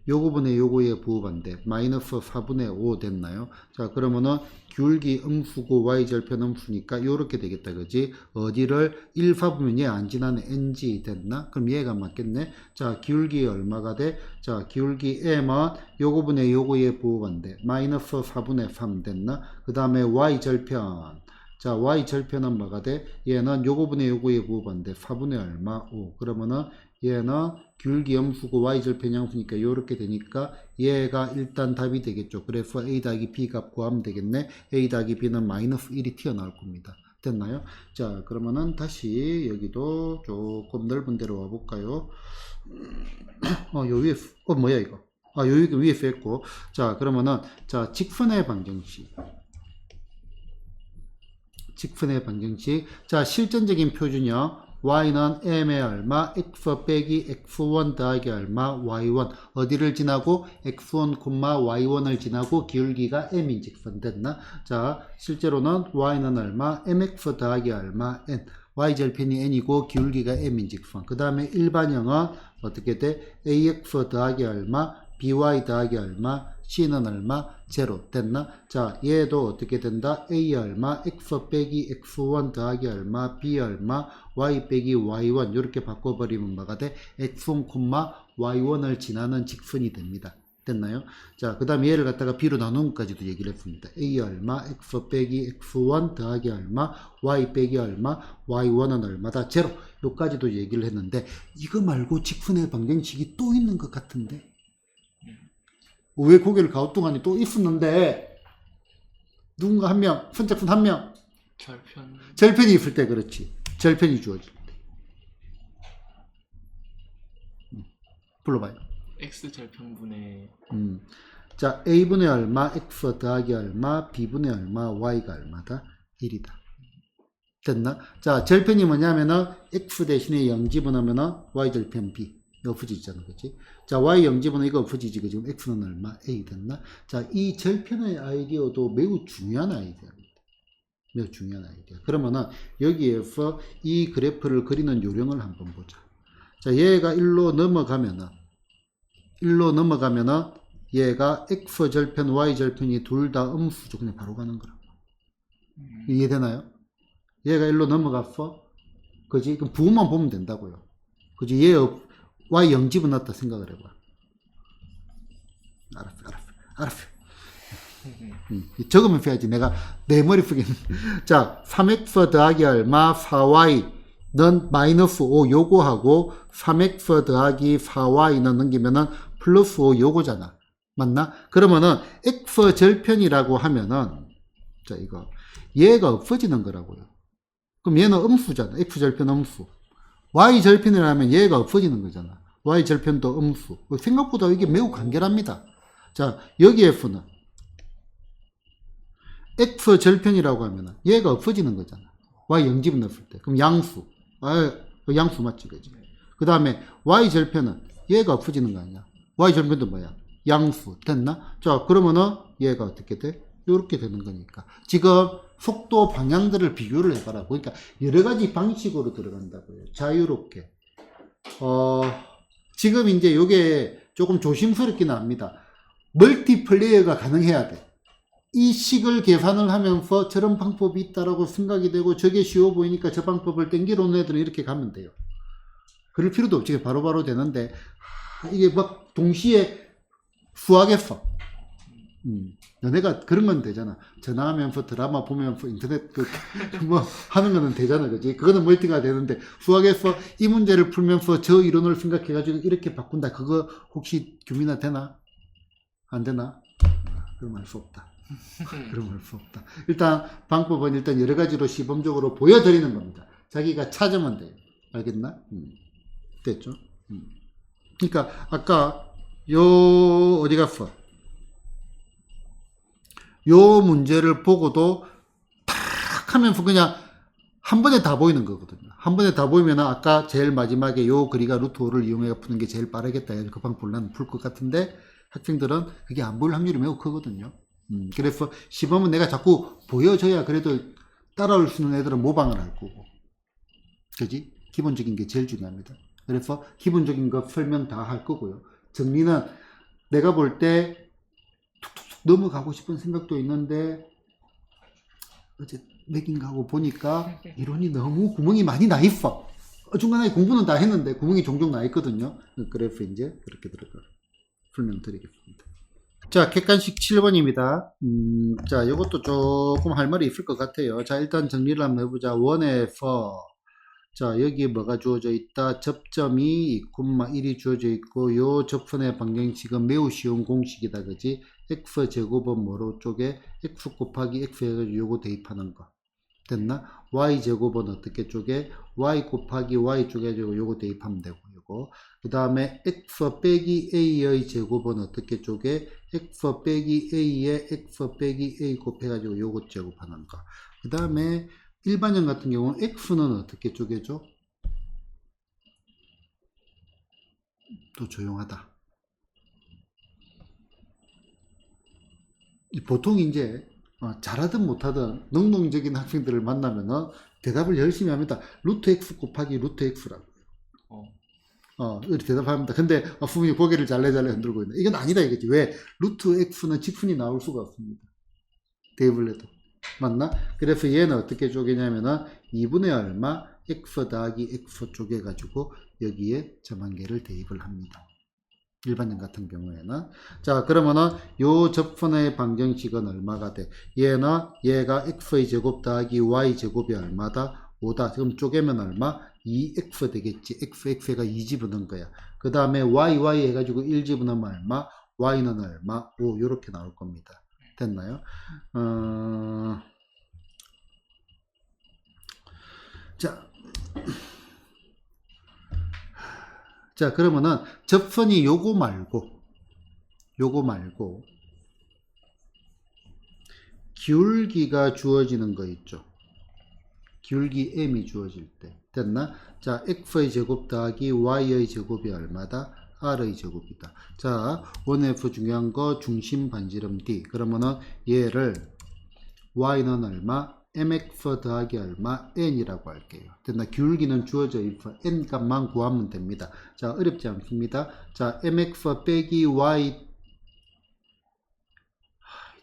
요거분의 요거의 부호반대 마이너스 4분의 5 됐나요? 자, 그러면은 기울기 음수고 y절편 음수니까 요렇게 되겠다. 그지? 어디를 1파보면 얘 안 지나는 ng 됐나? 그럼 얘가 맞겠네. 자, 기울기 얼마가 돼? 자, 기울기 m은 요거분의 요거의 부호반대 마이너스 4분의 3 됐나? 그 다음에 y절편. 자, y절편은 뭐가 돼? 얘는 요거분의 요거의 부호반대 4분의 얼마? 5. 그러면은 얘는 기울기 음수고 y절편 양수니까 요렇게 되니까 얘가 일단 답이 되겠죠. 그래서 a 더하기 b 값 구하면 되겠네. a 더하기 b는 마이너스 1이 튀어나올 겁니다. 됐나요? 자, 그러면은 다시 여기도 조금 넓은 데로 와볼까요? 요 위에 뭐야 이거? 요 위에 뺐고. 자, 그러면은 자, 직선의 방정식. 직선의 방정식. 자, 실전적인 표준형. y는 m의 얼마, x 빼기 x1 더하기 얼마, y1. 어디를 지나고? x1, y1을 지나고 기울기가 m인 직선 됐나? 자, 실제로는 y는 얼마, mx 더하기 얼마, n. y절편이 n이고 기울기가 m인 직선. 그 다음에 일반형은 어떻게 돼? ax 더하기 얼마, by 더하기 얼마, c는 얼마? 0 됐나? 자, 얘도 어떻게 된다? a 얼마, x 빼기 x1 더하기 얼마, b 얼마, y 빼기 y1 이렇게 바꿔버리면 뭐가 돼? x1, y1을 지나는 직선이 됩니다. 됐나요? 자, 그 다음에 얘를 갖다가 b로 나누기까지도 얘기를 했습니다. a 얼마, x 빼기 x1 더하기 얼마, y 빼기 얼마, y1은 얼마다? 0 요까지도 얘기를 했는데 이거 말고 직선의 방정식이 또 있는 것 같은데 왜 고개를 갸우뚱하니? 또 있었는데 누군가 한 명, 선착순 한 명 절편이 있을 때 그렇지. 절편이 주어질 때 불러봐요. x절편분의 자, a분의 얼마, x 더하기 얼마, b분의 얼마, y가 얼마다? 1이다. 됐나? 자, 절편이 뭐냐면은 x 대신에 0 집어넣으면은 y절편 b 없어지잖아, 그치? 자, y 0 집어넣으면 이거 없어지지, 그지? 그럼 x는 얼마? a 됐나? 자, 이 절편의 아이디어도 매우 중요한 아이디어입니다. 매우 중요한 아이디어. 그러면은 여기에서 이 그래프를 그리는 요령을 한번 보자. 자, 얘가 1로 넘어가면은 얘가 x절편, y절편이 둘 다 음수죠. 그냥 바로 가는 거라고. 이해되나요? 얘가 1로 넘어갔어. 그지? 그럼 부호만 보면 된다고요. 그지? 얘 y 0 집어넣었다 생각을 해봐. 알았어. 적으면 해야지. 내가 내 머릿속에. 자, 3x 더하기 얼마, 4y는 마이너스 5 요거하고 3x 더하기 4y는 넘기면은 플러스 5 요거잖아. 맞나? 그러면은 x절편이라고 하면은 자, 이거 얘가 없어지는 거라고요. 그럼 얘는 음수잖아. x절편 음수. y절편이라면 얘가 없어지는 거잖아. y절편도 음수. 생각보다 이게 매우 간결합니다. 자, 여기에서는 x절편이라고 하면 얘가 없어지는 거잖아. y 0 집어넣었을 때. 그럼 양수. 양수 맞지, 그지? 그 다음에 y절편은 얘가 없어지는 거 아니야. y절편도 뭐야? 양수. 됐나? 자, 그러면은 얘가 어떻게 돼? 이렇게 되는 거니까. 지금 속도 방향들을 비교를 해봐라. 그러니까 여러 가지 방식으로 들어간다고요. 자유롭게. 지금 이제 요게 조금 조심스럽긴 합니다. 멀티플레이어가 가능해야 돼. 이 식을 계산을 하면서 저런 방법이 있다라고 생각이 되고 저게 쉬워 보이니까 저 방법을 땡기러 오는 애들은 이렇게 가면 돼요. 그럴 필요도 없지. 바로바로 되는데 이게 막 동시에 수학했어. 너네가 그런 건 되잖아. 전화하면서 드라마 보면서 인터넷 뭐 하는 거는 되잖아, 그지? 그거는 멀티가 되는데 수학에서 이 문제를 풀면서 저 이론을 생각해가지고 이렇게 바꾼다. 그거 혹시 규민화 되나? 안 되나? 그럼 알 수 없다. 그럼 알 수 없다. 일단 방법은 일단 여러 가지로 시범적으로 보여드리는 겁니다. 자기가 찾으면 돼요. 알겠나? 됐죠? 그러니까 아까 어디 갔어? 요 문제를 보고도 탁 하면서 그냥 한 번에 다 보이는 거거든요. 한 번에 다 보이면 아까 제일 마지막에 요 그리가 루트 5를 이용해 푸는 게 제일 빠르겠다. 그 방법을 나는 풀 것 같은데 학생들은 그게 안 보일 확률이 매우 크거든요. 그래서 시범은 내가 자꾸 보여줘야 그래도 따라올 수 있는 애들은 모방을 할 거고. 그지? 기본적인 게 제일 중요합니다. 그래서 기본적인 거 설명 다 할 거고요. 정리는 내가 볼 때 툭툭툭 넘어가고 싶은 생각도 있는데 어제 맥인가 하고 보니까 이론이 너무 구멍이 많이 나 있어. 중간에 공부는 다 했는데 구멍이 종종 나 있거든요. 그래서 이제 그렇게 들어가 설명드리겠습니다. 자, 객관식 7번입니다. 자, 이것도 조금 할 말이 있을 것 같아요. 자, 일단 정리를 한번 해보자. 원에서 자, 여기에 뭐가 주어져 있다? 접점이 2,1이 주어져 있고, 요 접선의 방정식은 매우 쉬운 공식이다. 그지? x제곱은 뭐로 쪼개? x 곱하기 x 해가지고 요거 대입하는 거. 됐나? y제곱은 어떻게 쪼개? y 곱하기 y 쪼개가지고 요거 대입하면 되고, 요거. 그 다음에 x 빼기 a의 제곱은 어떻게 쪼개? x 빼기 a에 x 빼기 a 곱해가지고 요거 제곱하는 거. 그 다음에 일반형 같은 경우는 x는 어떻게 쪼개죠? 또 조용하다. 보통 이제 잘하든 못하든 능동적인 학생들을 만나면은 대답을 열심히 합니다. 루트 x 곱하기 루트 x라고요. 이렇게 대답합니다. 근데 분명히 고개를 잘래잘래 흔들고 있네. 이건 아니다 이거지. 왜? 루트 x는 직순이 나올 수가 없습니다. 대입을 해도. 맞나? 그래서 얘는 어떻게 쪼개냐면은 2분의 얼마 x 더하기 x 쪼개가지고 여기에 점한계를 대입을 합니다. 일반형 같은 경우에는. 자, 그러면은 요 접선의 방정식은 얼마가 돼? 얘가 x의 제곱 더하기 y 제곱이 얼마다? 5다. 그럼 쪼개면 얼마? 2x 되겠지. x가 2 집어넣은 거야. 그 다음에 y 해가지고 1 집어넣으면 얼마? y는 얼마? 5. 요렇게 나올 겁니다. 됐나요? 자, 그러면은 접선이 요거 말고 기울기가 주어지는 거 있죠. 기울기 m이 주어질 때. 됐나? 자, x의 제곱 더하기 y의 제곱이 얼마다? r의 제곱이다. 자, 1f 중요한 거 중심 반지름 d. 그러면은 얘를 y는 얼마? mx 더하기 얼마? n이라고 할게요. 됐나? 기울기는 주어져 있어. n 값만 구하면 됩니다. 자, 어렵지 않습니다. 자, mx 빼기 y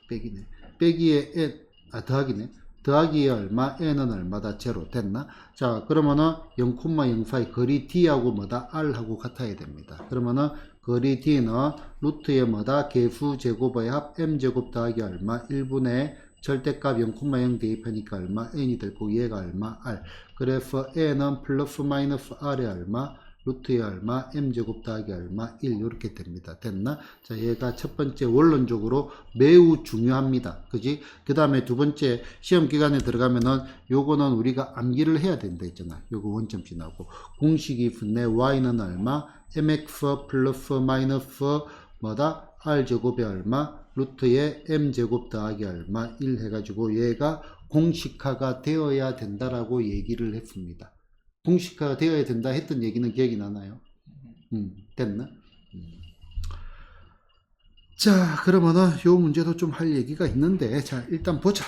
빼기네. 빼기에 n, 더하기네. 더하기에 얼마? n은 얼마다? 제로. 됐나? 자, 그러면은 0,04의 거리 d하고 뭐다? r하고 같아야 됩니다. 그러면은 거리 d는 루트에 뭐다? 개수 제곱의 합 m제곱 더하기 얼마? 1분의 절대값 0,0 대입하니까 얼마? n이 되고 얘가 얼마? r. 그래서 n은 플러스 마이너스 r이 얼마? 루트에 얼마? m제곱 더하기 얼마? 1 이렇게 됩니다. 됐나? 자, 얘가 첫 번째 원론적으로 매우 중요합니다. 그지? 그 다음에 두 번째 시험 기간에 들어가면은 요거는 우리가 암기를 해야 된다 했잖아. 요거 원점 지나고 공식이 분내 y는 얼마? mx 플러스 마이너스 뭐다? r제곱이 얼마? 루트에 m제곱 더하기 얼마? 1 해가지고 얘가 공식화가 되어야 된다라고 얘기를 했습니다. 공식화가 되어야 된다 했던 얘기는 기억이 나나요? 됐나? 자, 그러면은 요 문제도 좀 할 얘기가 있는데, 자, 일단 보자.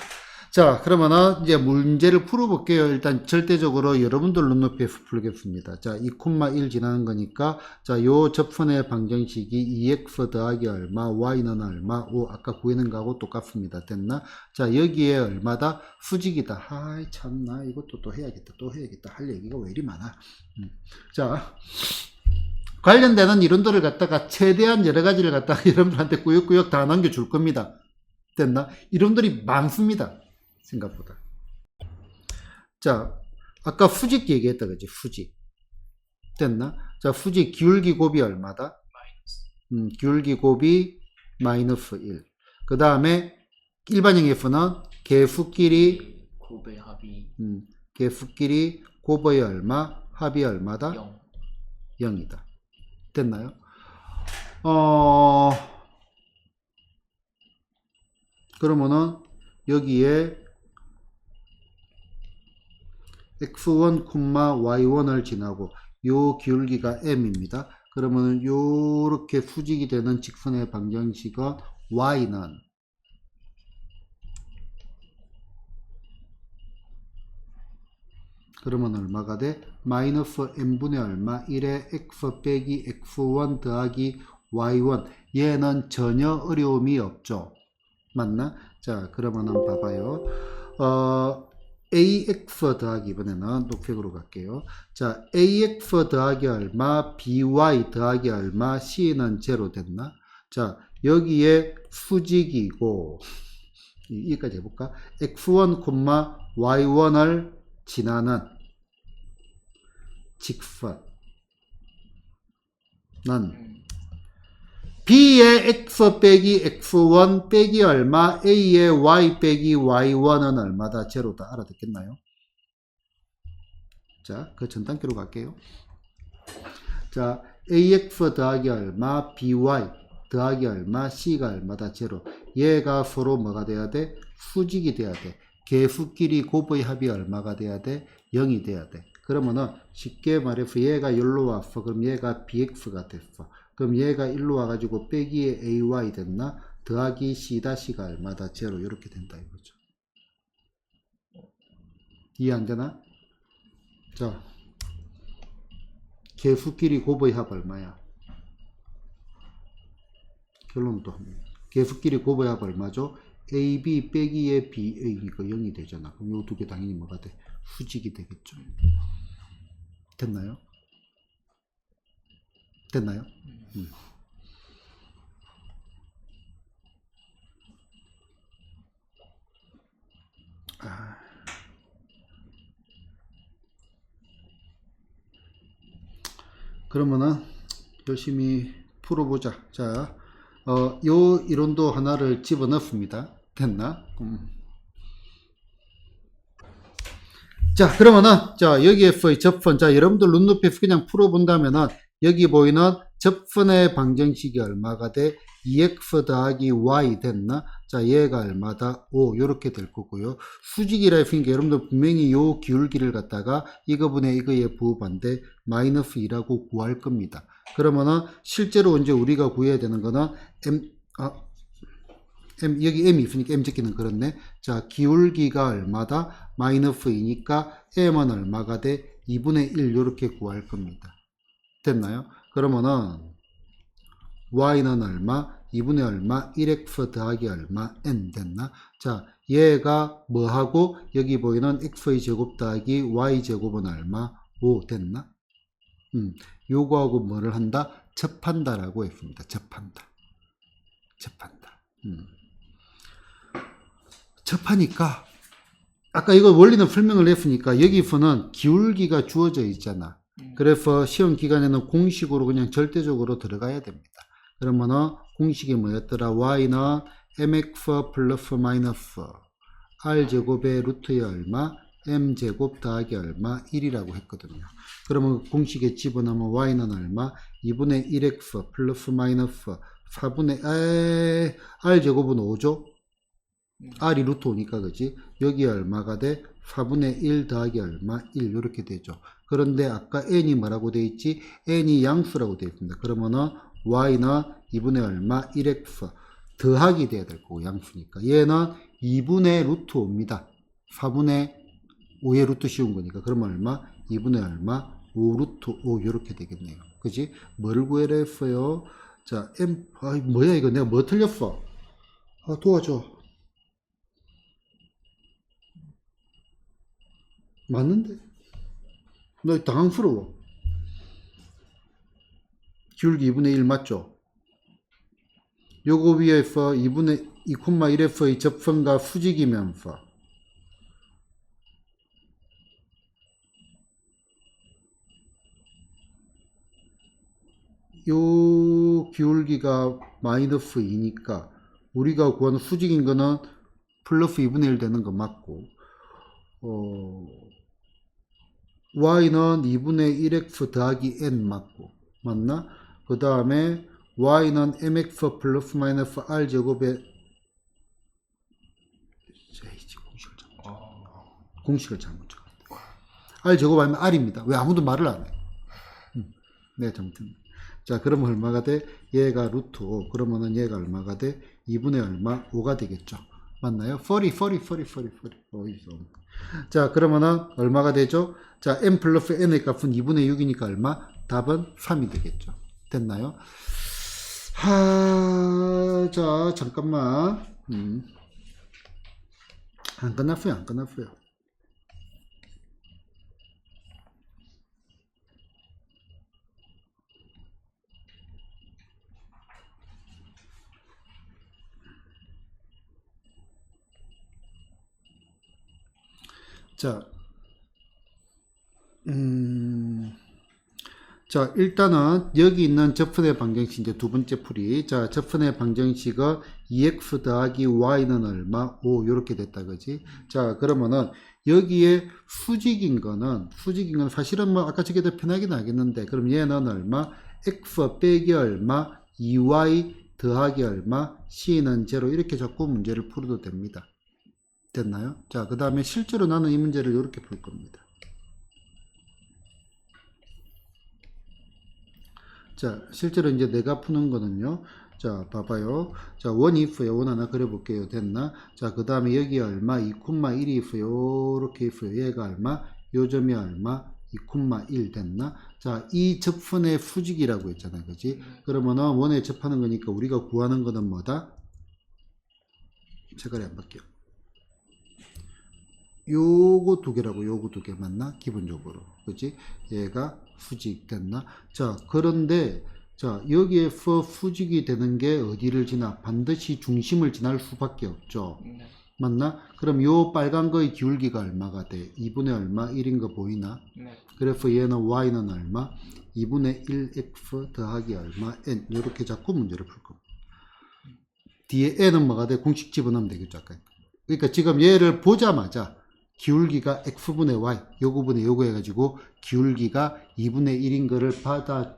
자, 그러면은 이제 문제를 풀어볼게요. 일단 절대적으로 여러분들 눈높이에서 풀겠습니다. 자, 2,1 지나는 거니까, 자, 요 접선의 방정식이 2x 더하기 얼마, y는 얼마, 5 아까 구해낸 거하고 똑같습니다. 됐나? 자, 여기에 얼마다? 수직이다. 아이, 참나. 이것도 또 해야겠다. 할 얘기가 왜 이리 많아. 자, 관련되는 이론들을 갖다가 최대한 여러 가지를 갖다가 여러분들한테 꾸역꾸역 다 남겨줄 겁니다. 됐나? 이론들이 많습니다. 생각보다. 자, 아까 수직 얘기했다 그지? 수직. 됐나? 자, 수직 기울기 곱이 얼마다? 기울기 곱이 마이너스 1. 그 다음에 일반형 F는 개수끼리 곱의 합이 개수끼리 곱의 얼마? 합이 얼마다? 0. 0이다. 됐나요? 그러면은 여기에 x1, y1을 지나고 요 기울기가 m입니다. 그러면 요렇게 수직이 되는 직선의 방정식은 y는 그러면 얼마가 돼? 마이너스 n분의 얼마? 1에 x 빼기 x1 더하기 y1 얘는 전혀 어려움이 없죠. 맞나? 자, 그러면은 봐봐요. ax 더하기 이번에는 녹색으로 갈게요. 자, ax 더하기 얼마, by 더하기 얼마, c는 제로 됐나? 자, 여기에 수직이고 여기까지 해볼까? x1, y1을 지나는 직선은 b의 x 빼기 x1 빼기 얼마, a의 y 빼기 y1은 얼마다? 제로다. 알아듣겠나요? 자, 그 전 단계로 갈게요. 자, ax 더하기 얼마, by 더하기 얼마, c가 얼마다? 제로. 얘가 서로 뭐가 돼야 돼? 수직이 돼야 돼. 개수끼리 곱의 합이 얼마가 돼야 돼? 0이 돼야 돼. 그러면은 쉽게 말해서 얘가 여기로 왔어. 그럼 얘가 bx가 됐어. 그럼 얘가 일로 와가지고 빼기에 ay 됐나? 더하기 c-가 얼마다? 제로. 이렇게 된다 이거죠. 이해 안 되나? 자, 개수끼리 곱의 합 얼마야? 결론도 합니다. 개수끼리 곱의 합 얼마죠? AB 빼기에 BA니까 0이 되잖아. 그럼 이 두 개 당연히 뭐가 돼? 수직이 되겠죠. 됐나요? 됐나요? 그러면은 열심히 풀어보자. 자, 요 이론도 하나를 집어넣습니다. 됐나? 자, 그러면은, 자, 여기에서의 접선. 자, 여러분들 눈높이에서 그냥 풀어본다면은, 여기 보이는 접선의 방정식이 얼마가 돼? 2x 더하기 y 됐나? 자, 얘가 얼마다? 5. 요렇게 될 거고요. 수직이라 했으니까 여러분들 분명히 요 기울기를 갖다가 이거분의 이거에 부호반대 마이너스 2라고 구할 겁니다. 그러면은, 실제로 이제 우리가 구해야 되는 거는 여기 m이 있으니까 m 적기는 그렇네. 자, 기울기가 얼마다? 마이너스 2니까 m은 얼마가 돼? 2분의 1 요렇게 구할 겁니다. 됐나요? 그러면은 y는 얼마? 2분의 얼마? 1x 더하기 얼마? n 됐나? 자, 얘가 뭐하고 여기 보이는 x의 제곱 더하기 y 제곱은 얼마? 5 됐나? 요거하고 뭐를 한다? 접한다라고 했습니다. 접한다. 접하니까 아까 이거 원리는 설명을 했으니까 여기서는 기울기가 주어져 있잖아. 그래서 시험 기간에는 공식으로 그냥 절대적으로 들어가야 됩니다. 그러면은 공식이 뭐였더라? y는 mx 플러스 마이너스 r제곱의 루트의 얼마? m제곱 더하기 얼마? 1이라고 했거든요. 그러면 공식에 집어넣으면 y는 얼마? 2분의 1x 플러스 마이너스 4분의 r제곱은 5죠? r이 루트 5니까 그지? 여기 얼마가 돼? 4분의 1 더하기 얼마? 1 이렇게 되죠. 그런데 아까 n이 뭐라고 돼 있지? n이 양수라고 돼 있습니다. 그러면은 y는 2분의 얼마? 1x 더하기 돼야 될 거고 양수니까 얘는 2분의 루트 5입니다. 4분의 5의 루트 씌운 거니까 그러면 얼마? 2분의 얼마? 5 루트 5 이렇게 되겠네요. 그지? 뭐를 구해라 했어요? 자, 뭐야 이거 내가 뭐 틀렸어? 도와줘. 맞는데? 너 당황스러워. 기울기 2분의 1 맞죠? 요거 위에서 2분의 2,1에서의 접선과 수직이면서 요 기울기가 마이너스 2니까 우리가 구하는 수직인 거는 플러스 2분의 1 되는 거 맞고 y는 2분의 1x 더하기 n 맞고 맞나? 그 다음에 y는 mx 플러스 마이너스 r 제곱에 공식을 잘못 적었다. r 제곱 아니면 r입니다. 왜 아무도 말을 안 해? 네, 잘못했네. 자, 그러면 얼마가 돼? 얘가 루트 5. 그러면은 얘가 얼마가 돼? 2분의 얼마? 5가 되겠죠. 맞나요? 40. 자, 그러면은 얼마가 되죠? 자, m 플러스 n의 값은 2분의 6이니까 얼마? 답은 3이 되겠죠. 됐나요? 자, 잠깐만. 안 끝났어요, 안 끝났어요. 자, 자, 일단은 여기 있는 접근의 방정식 이제 두 번째 풀이. 자, 접근의 방정식은 2x 더하기 y는 얼마? 5 이렇게 됐다 그지? 자, 그러면은 여기에 수직인 거는 사실은 뭐 아까 저게 더 편하긴 하겠는데 그럼 얘는 얼마? x 빼기 얼마? 2y 더하기 얼마? c는 0 이렇게 자꾸 문제를 풀어도 됩니다. 됐나요? 자, 그 다음에 실제로 나는 이 문제를 이렇게 풀 겁니다. 자, 실제로 이제 내가 푸는 거는요. 자, 봐봐요. 자, 원 if요. 원 하나 그려볼게요. 됐나? 자, 그 다음에 여기 얼마? 2,1이 if요. 이렇게 if요. 얘가 얼마? 요 점이 얼마? 2,1 됐나? 자, 이 접선의 수직이라고 했잖아. 그지? 그러면은 원에 접하는 거니까 우리가 구하는 거는 뭐다? 색깔이 안 바뀌어. 요거 두 개라고, 요거 두 개 맞나? 기본적으로. 그치? 얘가 수직 됐나? 자, 그런데, 자, 여기에서 수직이 되는 게 어디를 지나? 반드시 중심을 지날 수밖에 없죠. 네. 맞나? 그럼 요 빨간 거의 기울기가 얼마가 돼? 2분의 얼마? 1인 거 보이나? 네. 그래서 얘는 y는 얼마? 2분의 1x 더하기 얼마? n. 요렇게 자꾸 문제를 풀 겁니다. 뒤에 n은 뭐가 돼? 공식 집어넣으면 되겠죠. 아까. 그러니까 지금 얘를 보자마자 기울기가 x분의 y, 요거분의 요거 해가지고 기울기가 2분의 1인 거를 받아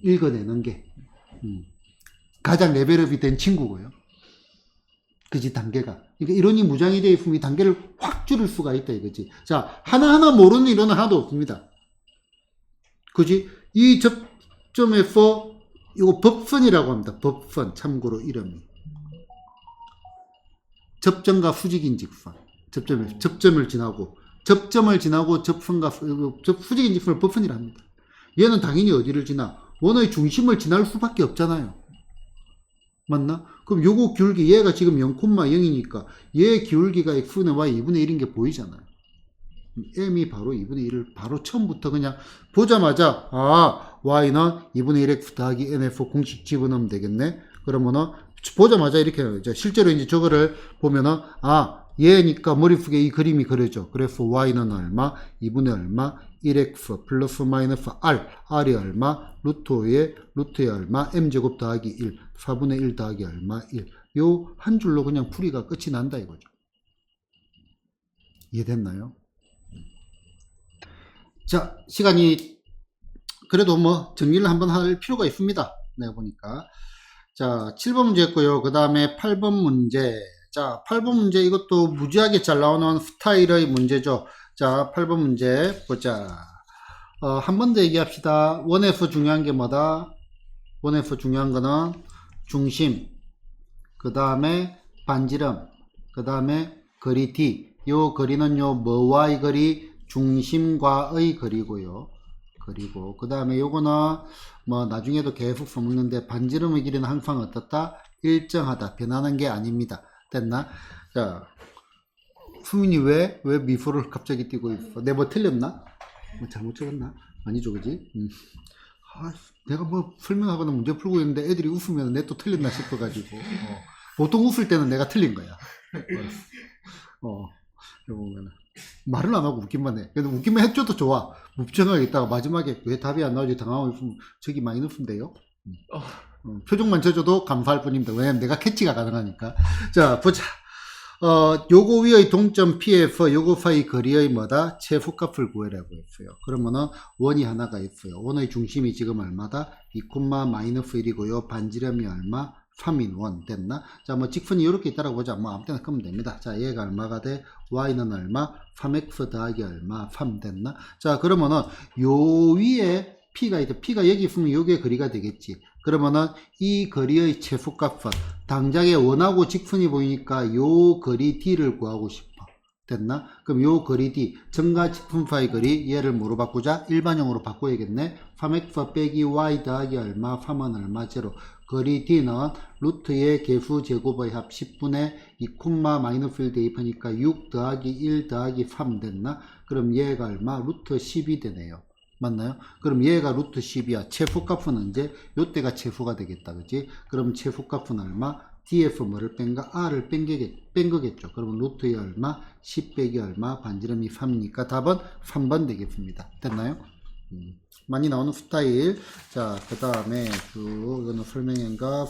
읽어내는 게 가장 레벨업이 된 친구고요. 그지, 단계가. 그러니까 이론이 무장이 되어 있으면 이 단계를 확 줄일 수가 있다 이거지. 자, 하나하나 모르는 이론은 하나도 없습니다. 그지? 이 접점에서 이거 법선이라고 합니다. 법선. 참고로 이름이. 접점과 수직인 직선. 접점을 지나고 접선과 수직인 직선을 법선이라 합니다. 얘는 당연히 어디를 지나? 원의 중심을 지날 수밖에 없잖아요. 맞나? 그럼 요거 기울기, 얘가 지금 0,0이니까 얘 기울기가 x분의 y 2분의 1인 게 보이잖아요. m이 바로 2분의 1을 바로 처음부터 그냥 보자마자 y는 2분의 1x 더하기 nf 공식 집어넣으면 되겠네. 그러면은 보자마자 이렇게 해요. 실제로 이제 저거를 보면은 얘니까 머릿속에 이 그림이 그려져. 그래서 y는 얼마? 2분의 얼마? 1x 플러스 마이너스 r이 얼마? 루트 5에 루트에 얼마? m제곱 더하기 1 4분의 1 더하기 얼마? 1 요 한 줄로 그냥 풀이가 끝이 난다 이거죠. 이해됐나요? 자, 시간이 그래도 뭐 정리를 한번 할 필요가 있습니다. 내가 보니까. 자, 7번 문제 했고요. 그 다음에 8번 문제. 자, 8번 문제 이것도 무지하게 잘 나오는 스타일의 문제죠. 자, 8번 문제 보자. 한 번 더 얘기합시다. 원에서 중요한 게 뭐다? 원에서 중요한 거는 중심, 그 다음에 반지름, 그 다음에 거리 D. 요 거리는요, 뭐와의 거리? 중심과의 거리고요. 그리고 그 다음에 요거는 뭐 나중에도 계속 써먹는데 반지름의 길이는 항상 어떻다? 일정하다. 변하는 게 아닙니다. 됐나? 자, 수민이 왜 미소를 갑자기 띄고 있어? 내가 뭐 틀렸나? 뭐 잘못 적었나? 아니죠, 그지? 내가 뭐 설명하거나 문제 풀고 있는데 애들이 웃으면 내 또 틀렸나 싶어가지고. 보통 웃을 때는 내가 틀린 거야. 보면은 말을 안 하고 웃기만 해. 그래도 웃기만 해줘도 좋아. 묵정하게 있다가 마지막에 왜 답이 안 나오지 당하고 있으면 저기 마이너스인데요. 표정만 쳐줘도 감사할 뿐입니다. 왜냐면 내가 캐치가 가능하니까. 자, 보자. 요거 위의 동점 P에서 요거 사이 거리의 뭐다? 최소값을 구해라고 했어요. 그러면은 원이 하나가 있어요. 원의 중심이 지금 얼마다? 2,-1이고요. 반지름이 얼마? 3인 원 됐나? 자, 뭐 직선이 이렇게 있다라고 보자. 뭐 아무 때나 끄면 됩니다. 자, 얘가 얼마가 돼? y는 얼마? 3x 더하기 얼마? 3 됐나? 자, 그러면은 요 위에 p가 있다. p가 여기 있으면 요게 거리가 되겠지. 그러면은 이 거리의 최소값은 당장에 원하고 직선이 보이니까 요 거리 d를 구하고 싶어. 됐나? 그럼 요 거리 D, 정가 직분파의 거리, 얘를 뭐로 바꾸자? 일반형으로 바꿔야겠네. 3x 빼기 y 더하기 얼마, 3은 얼마, 제로. 거리 D는 루트의 개수 제곱의 합 10분의 2, 마이너스 1 대입하니까 6 더하기 1 더하기 3 됐나? 그럼 얘가 얼마? 루트 10이 되네요. 맞나요? 그럼 얘가 루트 10이야. 최소값은 언제? 요때가 최소가 되겠다. 그지? 그럼 최소값은 얼마? D에서 뭐를 뺀가? R을 뺀 거겠죠. 그러면 루트의 얼마? 10 빼기 얼마? 반지름이 3이니까 답은 3번 되겠습니다. 됐나요? 많이 나오는 스타일. 자, 그 다음에 이거는 설명인가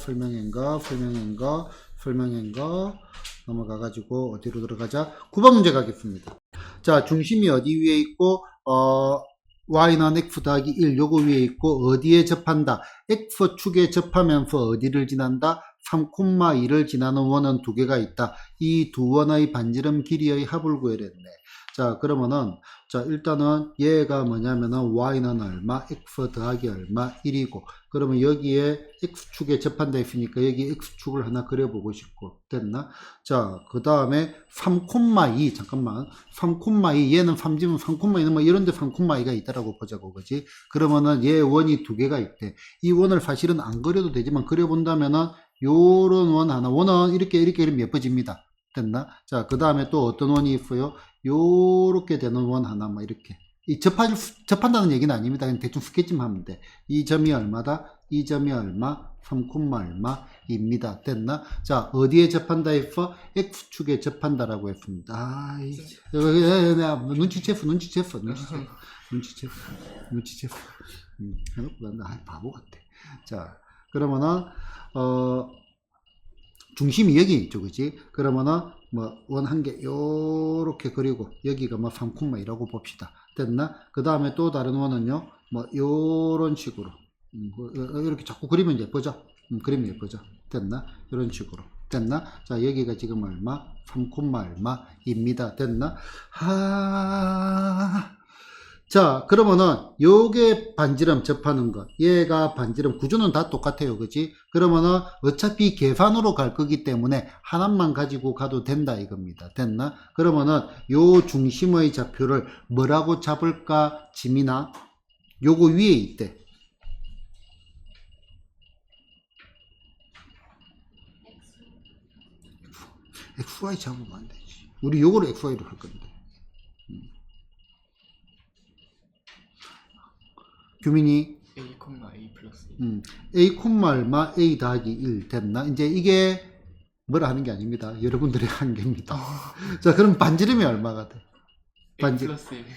넘어가가지고 어디로 들어가자? 9번 문제 가겠습니다. 자, 중심이 어디 위에 있고, y는 x 더하기 1 요거 위에 있고 어디에 접한다? x축에 접하면서 어디를 지난다? 3,2를 지나는 원은 두 개가 있다. 이 두 원의 반지름 길이의 합을 구해야 했네. 자, 그러면은 자, 일단은 얘가 뭐냐면은 y는 얼마? x 더하기 얼마? 1이고 그러면 여기에 x축에 접한다 했으니까 여기 x축을 하나 그려보고 싶고 됐나? 자, 그 다음에 3,2 잠깐만 3,2 얘는 3지면 3,2는 뭐 이런데 3,2가 있다라고 보자고 그지? 그러면은 얘 원이 두 개가 있대. 이 원을 사실은 안 그려도 되지만 그려본다면은 요런 원 하나 원은 이렇게 이러면 예뻐집니다. 됐나? 자, 그 다음에 또 어떤 원이 있어요? 요렇게 되는 원 하나 뭐 이렇게 접한다는 얘기는 아닙니다. 그냥 대충 스케치만 하면 돼. 이 점이 얼마다? 이 점이 얼마? 3, 얼마입니다. 됐나? 자, 어디에 접한다 했어? X축에 접한다라고 했습니다. 눈치챘어. 해놓고 간다. 바보 같아. 자, 그러면은, 중심이 여기 있죠, 그지? 그러면은, 뭐, 원 한 개, 요렇게 그리고, 여기가 뭐 3,2라고 봅시다. 됐나? 그 다음에 또 다른 원은요, 뭐, 요런 식으로. 이렇게 자꾸 그리면 예쁘죠? 그리면 예쁘죠? 됐나? 이런 식으로. 됐나? 자, 여기가 지금 얼마? 3, 얼마입니다. 됐나? 자, 그러면은 요게 반지름 접하는 것, 얘가 반지름 구조는 다 똑같아요. 그지? 그러면은 어차피 계산으로 갈 거기 때문에 하나만 가지고 가도 된다 이겁니다. 됐나? 그러면은 요 중심의 좌표를 뭐라고 잡을까? 지민아? 요거 위에 있대. XY 잡으면 안 되지. 우리 요거를 XY로 할 건데. 규민이 A, A 플러스 A, 얼마 A 더하기 1 됐나? 이제 이게 뭐라 하는 게 아닙니다. 여러분들이 하는 겁니다. 자, 그럼 반지름이 얼마가 돼?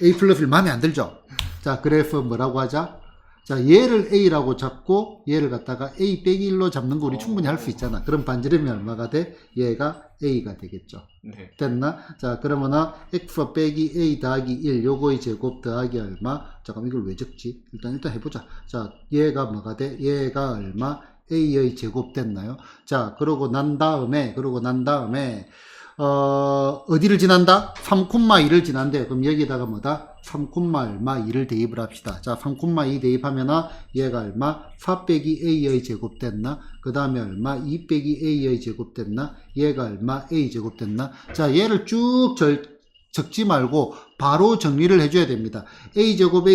A 플러스 1 마음에 안 들죠? 자, 그래서 뭐라고 하자? 자, 얘를 A라고 잡고 얘를 갖다가 A 빼기 1로 잡는 거 우리 충분히 할 수 있잖아. 그럼 반지름이 얼마가 돼? 얘가 A가 되겠죠. 네. 됐나? 자, 그러면은 X 빼기 A 더하기 1 요거의 제곱 더하기 얼마? 잠깐 이걸 왜 적지? 일단 해보자. 자, 얘가 뭐가 돼? 얘가 얼마? A의 제곱 됐나요? 자, 그러고 난 다음에 어디를 지난다? 3,2를 지난대. 그럼 여기다가 뭐다? 3, 얼마 2를 대입을 합시다. 자, 3,2 대입하면은 얘가 얼마? 4 빼기 A의 제곱 됐나? 그 다음에 얼마? 2 빼기 A의 제곱 됐나? 얘가 얼마? A 제곱 됐나? 자, 얘를 쭉 적지 말고 바로 정리를 해줘야 됩니다. A제곱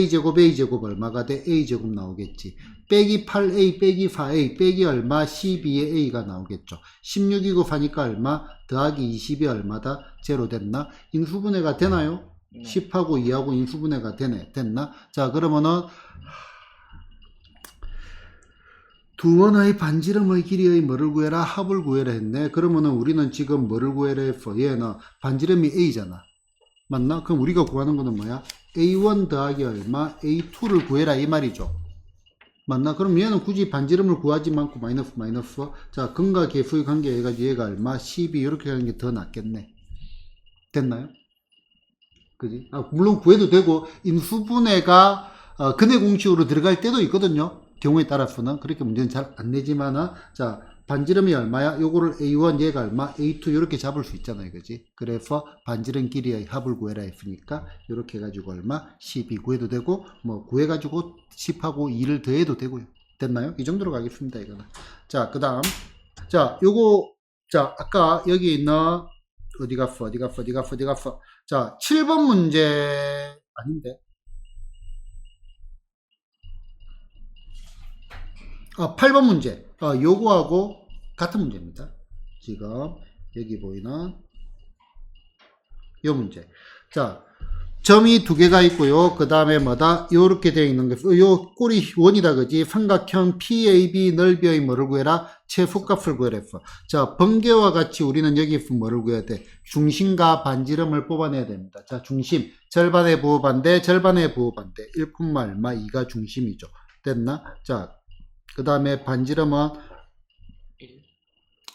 얼마가 돼? A제곱 나오겠지. 빼기 8A 빼기 4A 빼기 얼마? 12의 A가 나오겠죠. 16이고 4니까 얼마? 더하기 20이 얼마다? 제로 됐나? 인수분해가 되나요? 네. 10하고 2하고 인수분해가 됐나? 자, 그러면은 두 원의 반지름의 길이의 뭐를 구해라? 합을 구해라 했네. 그러면은 우리는 지금 뭐를 구해라 했어? 얘는 반지름이 A잖아. 맞나? 그럼 우리가 구하는 거는 뭐야? A1 더하기 얼마? A2를 구해라 이 말이죠. 맞나? 그럼 얘는 굳이 반지름을 구하지 않고 마이너스. 자, 근과 계수의 관계 해가지고 얘가 얼마? 12 이렇게 하는 게 더 낫겠네. 됐나요? 그지? 물론 구해도 되고 인수분해가 근해 공식으로 들어갈 때도 있거든요. 경우에 따라서는 그렇게 문제는 잘 안 내지만은 자, 반지름이 얼마야? 요거를 A1 얘가 얼마? A2 이렇게 잡을 수 있잖아요. 그지? 그래서 반지름 길이의 합을 구해라 했으니까 이렇게 해가지고 얼마? 12 구해도 되고 뭐 구해가지고 10하고 2를 더해도 되고요. 됐나요? 이 정도로 가겠습니다. 이거는. 자, 그 다음 자, 요거 자, 아까 여기 있는 어디 갔어? 자, 7번 문제 아닌데. 8번 문제. 요거하고 같은 문제입니다. 지금 여기 보이는 요 문제. 자, 점이 두 개가 있고요. 그 다음에 뭐다? 요렇게 되어 있는 것. 요 꼴이 원이다, 그지? 삼각형 PAB 넓이의 뭐를 구해라? 최소값을 구해랬어. 자, 번개와 같이 우리는 여기서 뭐를 구해야 돼? 중심과 반지름을 뽑아내야 됩니다. 자, 중심. 절반의 부호반대, 절반의 부호반대. 1, 얼마? 2가 중심이죠. 됐나? 자, 그 다음에 반지름은 1.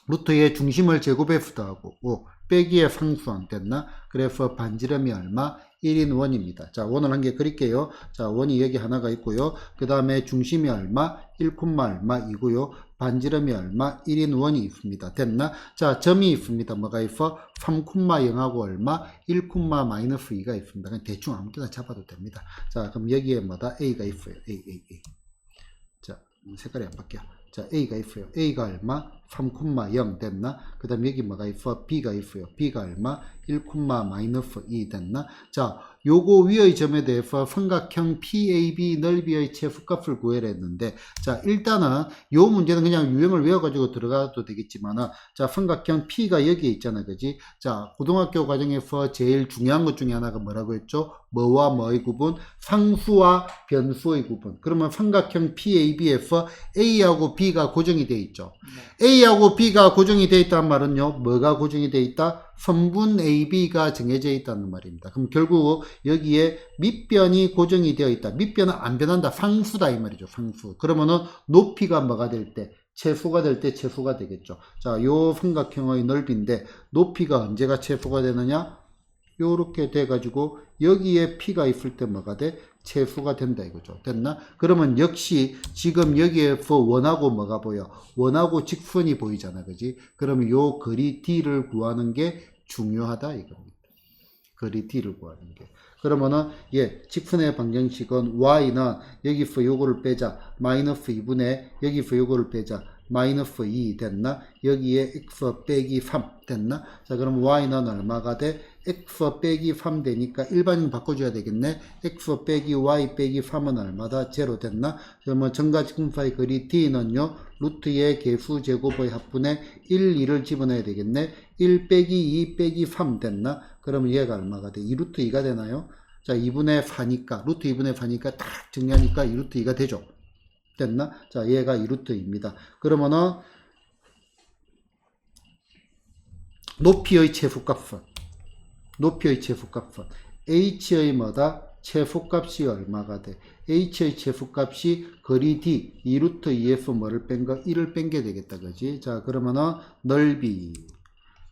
루트의 중심을 제곱해서 더하고 5 빼기의 상수항 됐나? 그래서 반지름이 얼마? 1인 원입니다. 자, 원을 한 개 그릴게요. 자, 원이 여기 하나가 있고요. 그 다음에 중심이 얼마? 1, 얼마? 2고요. 반지름이 얼마? 1인 원이 있습니다. 됐나? 자, 점이 있습니다. 뭐가 있어? 3, 0하고 얼마? 1, 마이너스 2가 있습니다. 그냥 대충 아무데나 잡아도 됩니다. 자, 그럼 여기에 뭐다? A가 있어요. A. 자, 색깔이 안 바뀌어. 자, A가 있어요. A가 얼마? 3, 0 됐나? 그 다음 여기 뭐가 있어? B가 있어요. B가 얼마? 1, 마이너스 2 됐나? 자, 요거 위의 점에 대해서 삼각형 PAB 넓이의 최소값을 구해라 했는데, 자, 일단은 요 문제는 그냥 유형을 외워가지고 들어가도 되겠지만은, 자, 삼각형 P가 여기에 있잖아, 그지? 자, 고등학교 과정에서 제일 중요한 것 중에 하나가 뭐라고 했죠? 뭐와 뭐의 구분? 상수와 변수의 구분. 그러면 삼각형 PAB에서 A하고 B가 고정이 되어 있죠. 네. A하고 B가 고정이 되어 있다는 말은요, 뭐가 고정이 되어 있다? 선분 AB가 정해져 있다는 말입니다. 그럼 결국 여기에 밑변이 고정이 되어 있다. 밑변은 안 변한다. 상수다 이 말이죠. 상수. 그러면은 높이가 뭐가 될 때? 최소가 될 때 최소가 되겠죠. 자, 요 삼각형의 넓이인데 높이가 언제가 최소가 되느냐? 요렇게 돼가지고 여기에 P가 있을 때 뭐가 돼? 최소가 된다 이거죠. 됐나? 그러면 역시 지금 여기에서 원하고 뭐가 보여? 원하고 직선이 보이잖아. 그지? 그러면 요 거리 D를 구하는 게 중요하다 이겁니다. 거리 D를 구하는 게. 그러면은 직선의 방정식은 Y는 여기서 요거를 빼자. 마이너스 2분의 여기서 요거를 빼자. 마이너스 2 됐나? 여기에 x 빼기 3 됐나? 자, 그럼 y는 얼마가 돼? x 빼기 3 되니까 일반인 바꿔줘야 되겠네. x 빼기 y 빼기 3은 얼마다? 0 됐나? 그러면 정가직분사의 거리 d는요, 루트의 개수 제곱의 합분에 1, 2를 집어넣어야 되겠네. 1 빼기 2 빼기 3 됐나? 그러면 얘가 얼마가 돼? 2루트 2가 되나요? 자, 2분의 4니까, 루트 2분의 4니까 딱 정리하니까 2루트 2가 되죠. 됐나? 자, 얘가 2루트입니다. 그러면은 높이의 최소값은 h의 뭐다? 최소값이 얼마가 돼? h의 최소값이 거리 d 2루트 2에서 뭐를 뺀 거? 1을 뺀 게 되겠다. 그지? 자, 그러면은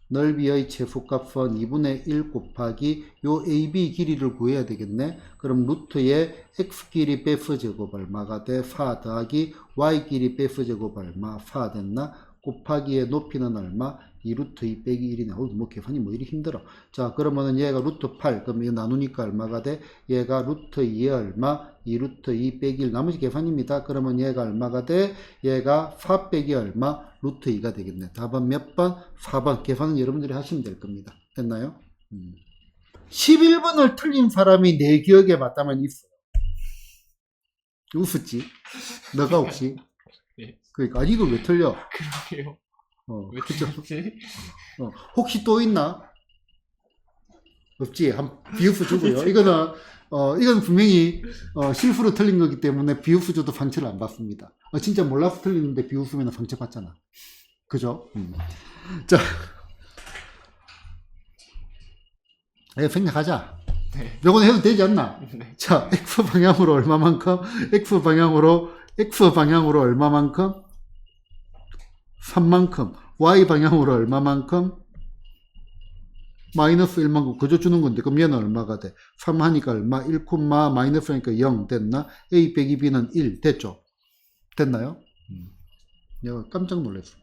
넓이의 최소값은 2분의 1 곱하기 요 AB 길이를 구해야 되겠네. 그럼 루트의 X 길이 베프 제곱 얼마가 돼? 4 더하기 Y 길이 베프 제곱 얼마? 4 됐나? 곱하기의 높이는 얼마? 2루트 2 빼기 1이네. 뭐 계산이 뭐 이리 힘들어. 자, 그러면은 얘가 루트 8. 그럼 이거 나누니까 얼마가 돼? 얘가 루트 2에 얼마? 2루트 2 빼기 1. 나머지 계산입니다. 그러면 얘가 얼마가 돼? 얘가 4 빼기 얼마? 루트 2가 되겠네. 답은 몇 번? 4번. 계산은 여러분들이 하시면 될 겁니다. 됐나요? 11번을 틀린 사람이 내 기억에 맞다면 있어요. 웃었지? 너가 혹시? 네. 그러니까, 아니, 이걸 왜 틀려? 그러게요. 왜 그죠? 그러지? 혹시 또 있나? 없지? 한 비읍수 주고요. 이건 분명히, 실수로 틀린 거기 때문에 비읍수 줘도 상처를 안 받습니다. 진짜 몰라서 틀리는데 비웃으면 상처 받잖아. 그죠? 자, 생각하자. 네. 요거는 해도 되지 않나? 네. 자, X 방향으로 얼마만큼? X 방향으로 얼마만큼? 3만큼. Y 방향으로 얼마만큼? 마이너스 1만큼. 그저 주는 건데. 그럼 얘는 얼마가 돼? 3 하니까 얼마? 1, 마이너스 하니까 0 됐나? A 빼기 B는 1 됐죠? 됐나요? 내가 깜짝 놀랐어.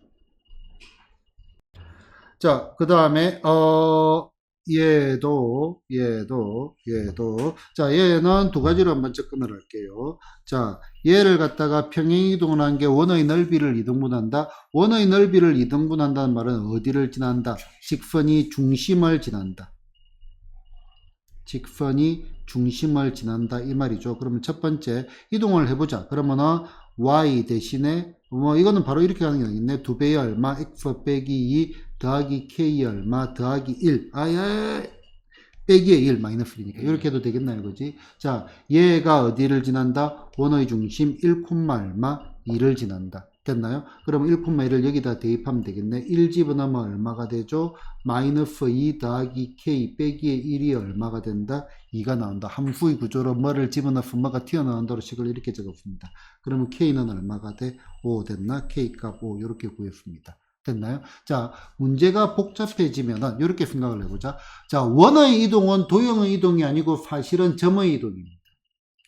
자, 그 다음에, 얘도. 자, 얘는 두 가지로 한번 접근을 할게요. 자, 얘를 갖다가 평행이동을 한 게 원의 넓이를 이등분한다. 원의 넓이를 이등분한다는 말은 어디를 지난다? 직선이 중심을 지난다. 직선이 중심을 지난다 이 말이죠. 그러면 첫 번째 이동을 해보자. 그러면은 y 대신에 뭐 이거는 바로 이렇게 하는 게 되겠네. 2배의 얼마 x 빼기 2 더하기 k 얼마 더하기 1 빼기의 1 마이너스 1이니까 이렇게 해도 되겠나요, 그지? 자, 얘가 어디를 지난다? 원의 중심 1, 얼마 2를 지난다. 됐나요? 그럼 1, 1을 여기다 대입하면 되겠네. 1 집어넣으면 얼마가 되죠? 마이너스 2 더하기 k 빼기의 1이 얼마가 된다? 2가 나온다. 함수의 구조로 뭐를 집어넣으면 뭐가 튀어나온다로 식을 이렇게 적었습니다. 그러면 k는 얼마가 돼? 5 됐나? k 값 5 이렇게 구했습니다. 됐나요? 자, 문제가 복잡해지면은 이렇게 생각을 해보자. 자, 원의 이동은 도형의 이동이 아니고 사실은 점의 이동입니다.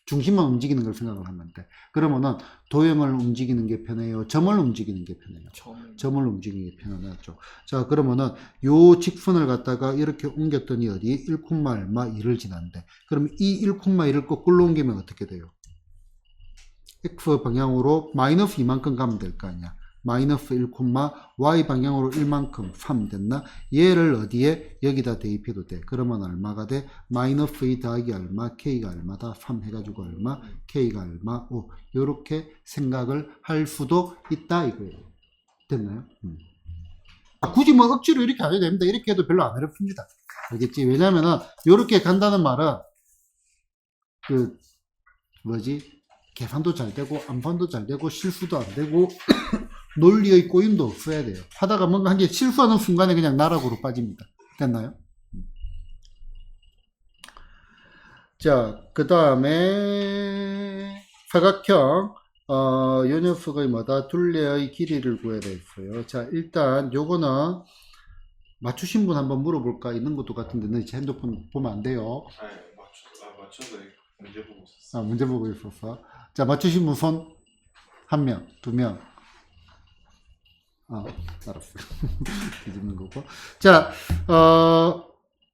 중심만 움직이는 걸 생각을 하면 돼. 그러면은 도형을 움직이는 게 편해요? 점을 움직이는 게 편해요? 점을 움직이는 게 편하죠. 자, 그러면은 요 직선을 갖다가 이렇게 옮겼더니 어디 1, 얼마 2를 지난대. 그럼 이 1, 1을 거꾸로 옮기면 어떻게 돼요? x 방향으로 마이너스 2만큼 가면 될 거 아니야. 마이너스 1, y 방향으로 1만큼 3 됐나? 얘를 어디에? 여기다 대입해도 돼. 그러면 얼마가 돼? 마이너스 2 더하기 얼마? k가 얼마다? 3 해가지고 얼마? k가 얼마? 5 요렇게 생각을 할 수도 있다 이거예요. 됐나요? 굳이 뭐 억지로 이렇게 안 해도 됩니다. 이렇게 해도 별로 안 어렵습니다. 알겠지? 왜냐면은 요렇게 간다는 말은 그 뭐지? 계산도 잘 되고 암산도 잘 되고 실수도 안 되고 논리의 꼬임도 없어야 돼요. 하다가 뭔가 한 게 실수하는 순간에 그냥 나락으로 빠집니다. 됐나요? 자, 그 다음에 사각형 요 녀석의 뭐다? 둘레의 길이를 구해야 되겠어요. 자, 일단 요거는 맞추신 분 한번 물어볼까? 있는 것도 같은데 너 이제 핸드폰 보면 안 돼요. 맞춰서 문제 보고 있었어. 아, 문제 보고 있었어. 자, 맞추신 분 손? 한 명, 두 명. 알았어. 뒤집는 거고. 자,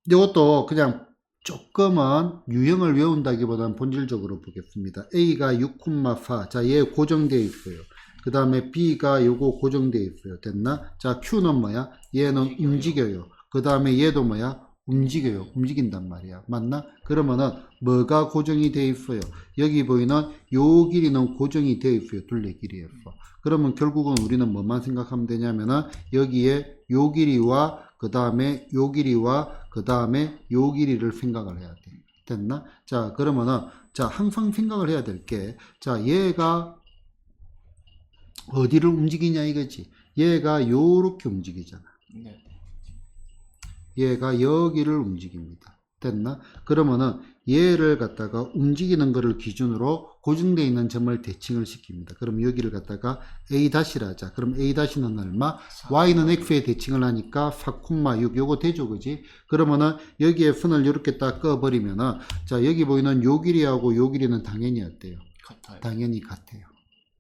이것도 그냥 조금은 유형을 외운다기보다는 본질적으로 보겠습니다. A가 6,4. 자, 얘 고정되어 있어요. 그 다음에 B가 요거 고정되어 있어요. 됐나? 자, Q는 뭐야? 얘는 움직여요. 그 다음에 얘도 뭐야? 움직여요. 움직인단 말이야. 맞나? 그러면은 뭐가 고정이 되어 있어요? 여기 보이는 요 길이는 고정이 되어 있어요. 둘레 길이에서. 그러면 결국은 우리는 뭐만 생각하면 되냐면은 여기에 요 길이와 그 다음에 요 길이와 그 다음에 요 길이를 생각을 해야 돼. 됐나? 자, 그러면은 자, 항상 생각을 해야 될 게 자, 얘가 어디를 움직이냐 이거지. 얘가 요렇게 움직이잖아. 네. 얘가 여기를 움직입니다. 됐나? 그러면은 얘를 갖다가 움직이는 거를 기준으로 고정되어 있는 점을 대칭을 시킵니다. 그럼 여기를 갖다가 A-라 하자. 그럼 A-는 얼마? Y는 X에 대칭을 하니까 4,6 요거 되죠, 그지? 그러면은 여기에 선을 이렇게 딱 꺼버리면은 자, 여기 보이는 요 길이하고 요 길이는 당연히 어때요? 같아요. 당연히 같아요.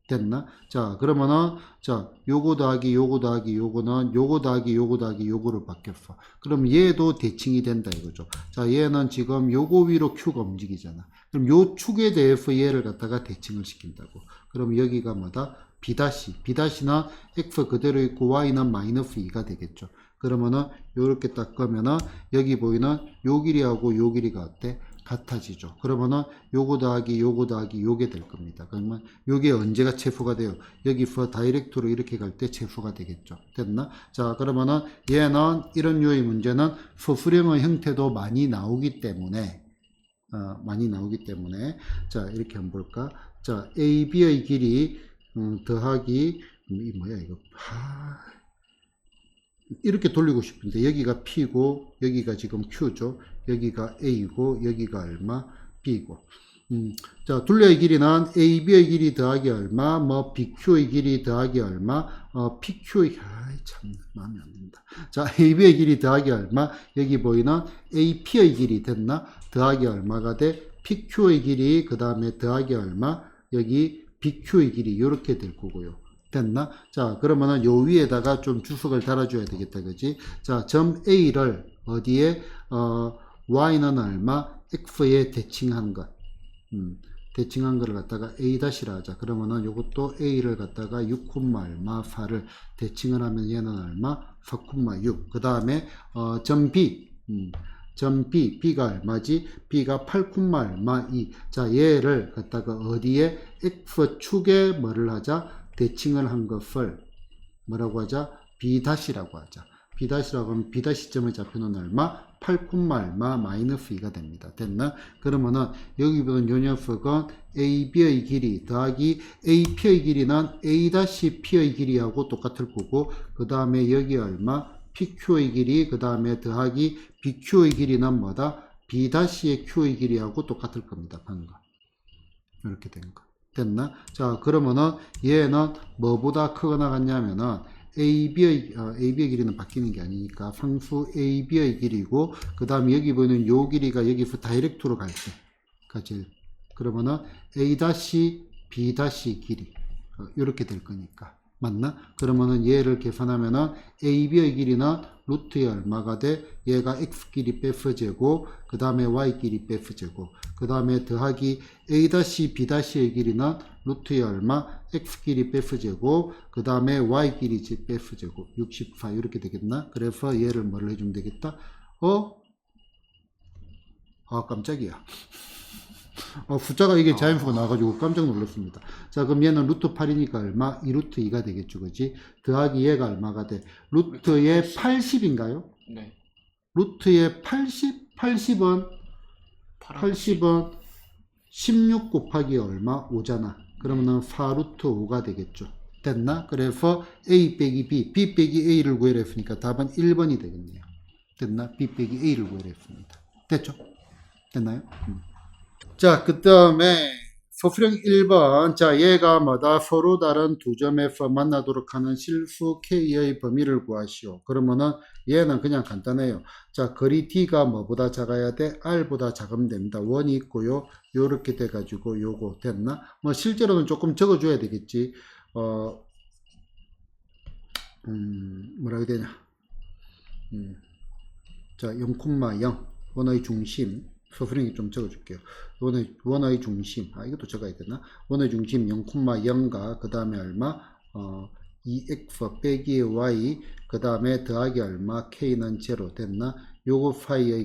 됐나? 자, 그러면은, 자, 요거 더하기 요거 더하기 요거는 요거 더하기 요거 더하기 요거로 바뀌었어. 그럼 얘도 대칭이 된다 이거죠. 자, 얘는 지금 요거 위로 Q가 움직이잖아. 그럼 요 축에 대해서 얘를 갖다가 대칭을 시킨다고. 그럼 여기가 뭐다? B'. B'는 X 그대로 있고 Y는 마이너스 2가 되겠죠. 그러면은 요렇게 딱 꺼면은 여기 보이는 요 길이하고 요 길이가 어때? 같아지죠. 그러면은 요거 더하기 요거 더하기 요게 될 겁니다. 그러면 요게 언제가 체수가 돼요? 여기서 다이렉트로 이렇게 갈 때 체수가 되겠죠. 됐나? 자, 그러면은 얘는 이런 류의 문제는 소수령의 형태도 많이 나오기 때문에 자, 이렇게 한번 볼까? 자, A, B의 길이 더하기 이 뭐야 이거? 이렇게 돌리고 싶은데 여기가 P고 여기가 지금 Q죠. 여기가 A고 여기가 얼마? B고. 자, 둘레의 길이는 AB의 길이 더하기 얼마? 뭐 BQ의 길이 더하기 얼마? PQ의 참 마음에 안 든다. 자, AB의 길이 더하기 얼마? 여기 보이는 AP의 길이 됐나? 더하기 얼마가 돼? PQ의 길이 그 다음에 더하기 얼마? 여기 BQ의 길이 이렇게 될 거고요. 됐나? 자, 그러면은 요 위에다가 좀 주석을 달아줘야 되겠다, 그지? 자, 점 A를 어디에 y는 얼마 x에 대칭한 것 대칭한 거를 갖다가 a-라 하자. 그러면은 요것도 a를 갖다가 6, 얼마 4를 대칭을 하면 얘는 얼마 4,6. 그 다음에 점 b 점 B, B가 얼마지? B가 8, 얼마 2. 자, 얘를 갖다가 어디에 X축에 뭐를 하자? 대칭을 한 것을 뭐라고 하자? B-라고 하자. B-라고 하면 B-점의 좌표는 얼마? 8, 얼마 마이너스 2가 됩니다. 됐나? 그러면은 여기 보면 요 녀석은 AB의 길이 더하기 AP의 길이는 A-P의 길이하고 똑같을 거고 그 다음에 여기 얼마? PQ의 길이 그 다음에 더하기 BQ의 길이는 뭐다? B-의 Q의 길이하고 똑같을 겁니다. 방금 이렇게 된 거. 됐나? 자, 그러면은 얘는 뭐보다 크거나 같냐면은 AB의 길이는 바뀌는 게 아니니까 상수 AB의 길이고 그 다음에 여기 보이는 요 길이가 여기서 다이렉트로 갈 때까지 그러면은 A-B- 길이 이렇게 될 거니까 맞나? 그러면은 얘를 계산하면은 AB의 길이는 루트에 얼마가 돼? 얘가 X끼리 빼서제고 그 다음에 Y끼리 빼서제고 그 다음에 더하기 A-B-의 길이는 루트에 얼마? X끼리 빼서제고 그 다음에 Y끼리 빼서제고 64 이렇게 되겠나? 그래서 얘를 뭐를 해주면 되겠다? 깜짝이야. 숫자가 이게 자연수가 나와가지고 깜짝 놀랐습니다. 자, 그럼 얘는 루트 8이니까 얼마? 2루트 2가 되겠죠, 그지? 더하기 얘가 얼마가 돼? 루트에 80인가요? 네. 루트에 80? 80은 16 곱하기 얼마? 5잖아. 그러면은 4루트 5가 되겠죠. 됐나? 그래서 A 빼기 B, B 빼기 A를 구해라 했으니까 답은 1번이 되겠네요. 됐나? B 빼기 A를 구해라 했습니다. 됐죠? 됐나요? 자, 그 다음에 소수령 1번. 자, 얘가 뭐다? 서로 다른 두 점에서 만나도록 하는 실수 K의 범위를 구하시오. 그러면은 얘는 그냥 간단해요. 자, 거리 D가 뭐보다 작아야 돼? R보다 작으면 됩니다. 원이 있고요. 요렇게 돼가지고 요거 됐나? 뭐 실제로는 조금 적어줘야 되겠지. 뭐라 해야 되냐. 자, 0,0 원의 중심. 소수령이 좀 적어줄게요. 원의 중심, 이것도 적어야 되나? 원의 중심 0,0가 그 다음에 얼마? 2x 빼기 y 그 다음에 더하기 얼마? k는 0 됐나? 요거 파이의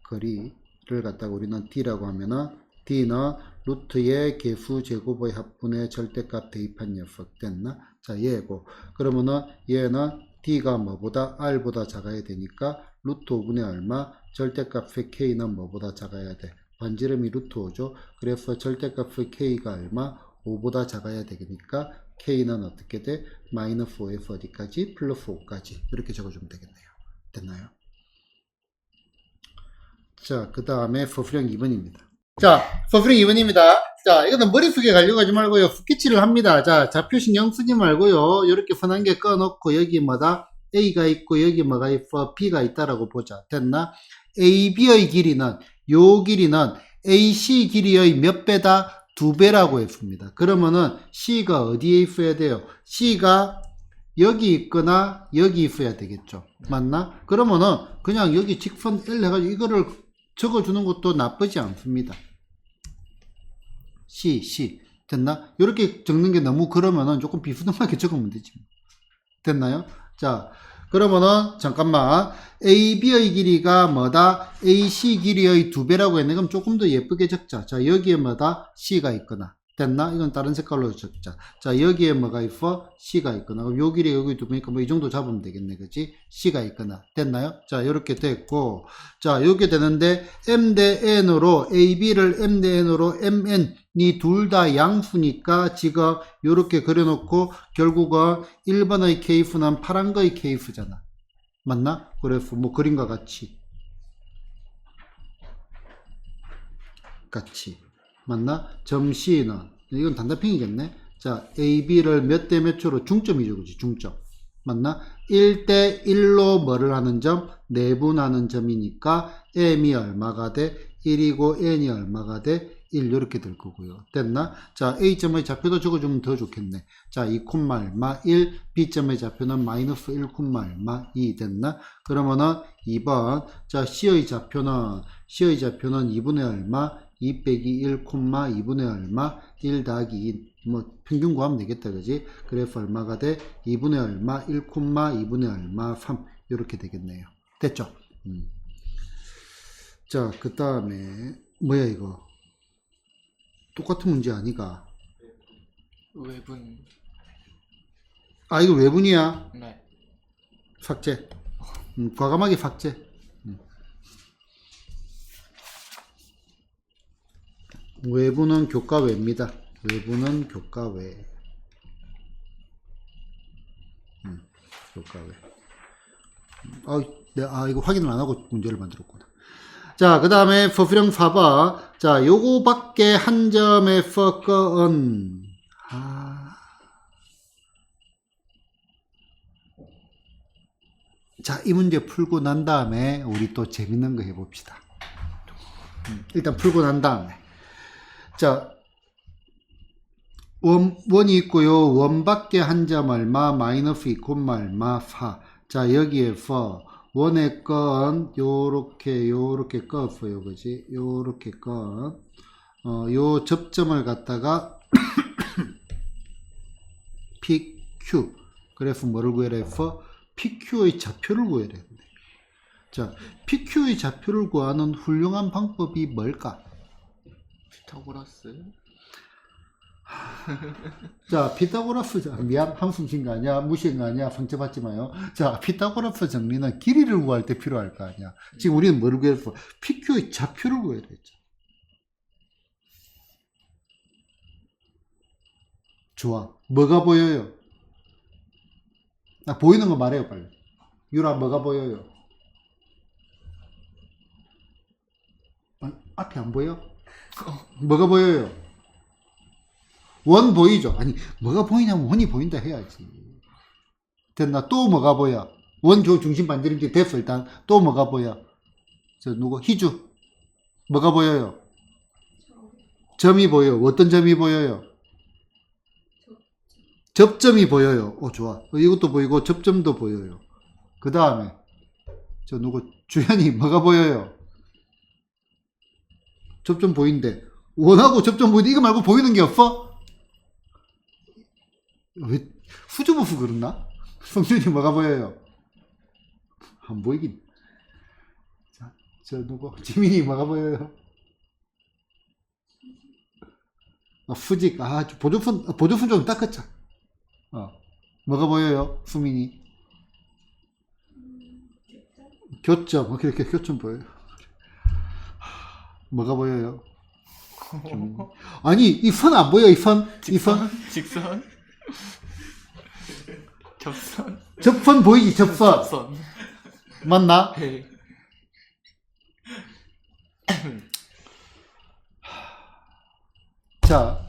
거리를 갖다가 우리는 d라고 하면은 d는 루트의 개수 제곱의 합분의 절대값 대입한 녀석 됐나? 자, 얘고 그러면은 얘는 d가 뭐보다 r보다 작아야 되니까 루트 5분의 얼마? 절대값의 k는 뭐보다 작아야 돼? 반지름이 루트 5죠. 그래서 절대값의 k가 얼마? 5보다 작아야 되니까 k는 어떻게 돼? 마이너스 5에서 어디까지? 플러스 5까지 이렇게 적어주면 되겠네요. 됐나요? 자, 그 다음에 소수령 2번입니다. 자, 소수령 2번입니다. 자, 이거는 머릿속에 가려고 하지 말고요. 스케치를 합니다. 자, 좌표 신경 쓰지 말고요. 이렇게 선한 개 꺼놓고 여기 뭐다? A가 있고 여기 뭐가 있어? B가 있다라고 보자. 됐나? AB의 길이는 요 길이는 AC 길이의 몇 배다? 2배라고 했습니다. 그러면은 C가 어디에 있어야 돼요? C가 여기 있거나 여기 있어야 되겠죠. 맞나? 그러면은 그냥 여기 직선 L 해가지고 이거를 적어주는 것도 나쁘지 않습니다. C 됐나? 이렇게 적는 게 너무 그러면은 조금 비스듬하게 적으면 되지. 됐나요? 자, 그러면은 잠깐만 AB의 길이가 뭐다? AC 길이의 2배라고 했네. 그럼 조금 더 예쁘게 적자. 자, 여기에 뭐다? C가 있거나. 됐나? 이건 다른 색깔로 적자. 자, 여기에 뭐가 있어? C가 있거나. 그럼 요 길이 여기 2배니까 뭐 이 정도 잡으면 되겠네. 그치? C가 있거나. 됐나요? 자, 이렇게 됐고. 자, 이렇게 되는데 M 대 N으로 AB를 M 대 N으로 MN 이 둘 다 양수니까 지금 이렇게 그려놓고 결국은 1번의 케이스는 파란 거의 케이스잖아. 맞나? 그래서 뭐 그림과 같이 맞나? 점 C는 이건 단답형이겠네. 자, AB를 몇 대 몇으로 중점이죠, 그지? 중점. 맞나? 1대 1로 뭐를 하는 점? 내분하는 점이니까 M이 얼마가 돼? 1이고 N이 얼마가 돼? 1 이렇게 될 거고요. 됐나? 자, A점의 좌표도 적어주면 더 좋겠네. 자, 2, 얼마 1, B점의 좌표는 마이너스 1, 얼마 2 됐나? 그러면은 2번. 자, C의 좌표는 2분의 얼마? 2 빼기 1, 2분의 얼마? 1 더하기 2. 뭐, 평균 구하면 되겠다, 그지? 그래서 얼마가 돼? 2분의 얼마? 1, 2분의 얼마? 3. 이렇게 되겠네요. 됐죠? 자, 그 다음에, 뭐야, 이거? 똑같은 문제 아니가? 외분. 아, 이거 외분이야? 네. 삭제. 과감하게 삭제. 외분은 교과외입니다. 외분은 교과외. 교과외. 이거 확인을 안 하고 문제를 만들었구나. 자, 그 다음에 서술형 4번. 자, 요거밖에 한 점에서 건. 자, 이 문제 풀고 난 다음에 우리 또 재밌는 거 해봅시다. 일단 풀고 난 다음에. 자, 원이 있고요. 원밖에 한 점 얼마, 마이너스 2, 얼마, 4. 자, 여기에서 원의 건 요렇게 껐어요. 그지? 요렇게 건. 요 접점을 갖다가 PQ. 그래서 뭐를 구해라 해서 PQ의 좌표를 구해야 되는데. 자, PQ의 좌표를 구하는 훌륭한 방법이 뭘까? 피타고라스. 자, 피타고라스 미안, 한숨 쉰 거 아니야? 무시한 거 아니야? 상처받지 마요. 자, 피타고라스 정리는 길이를 구할 때 필요할 거 아니야? 지금 우리는 뭐를 구했어? PQ의 좌표를 구해야 되죠. 좋아. 뭐가 보여요? 보이는 거 말해요, 빨리. 유라, 뭐가 보여요? 앞에 안 보여? 뭐가 보여요? 원 보이죠? 아니, 뭐가 보이냐면 원이 보인다 해야지. 됐나? 또 뭐가 보여? 원 중심 반지름길 됐어, 일단. 또 뭐가 보여? 희주. 뭐가 보여요? 점이 보여요. 어떤 점이 보여요? 접점이 보여요. 좋아. 이것도 보이고, 접점도 보여요. 그 다음에, 주현이 뭐가 보여요? 접점 보이는데, 원하고 접점 보이는데, 이거 말고 보이는 게 없어? 왜, 후주부수 그랬나? 성준이 뭐가 보여요? 안 보이긴. 자, 지민이 뭐가 보여요? 수직, 보조선 좀 닦았자. 뭐가 보여요? 수민이? 교점. 이렇게 교점 보여요. 뭐가 보여요? 아니, 이 선 안 보여, 이 선? 직선? 접선? 접선 보이지, 접선. 접선. 맞나? 네. 자,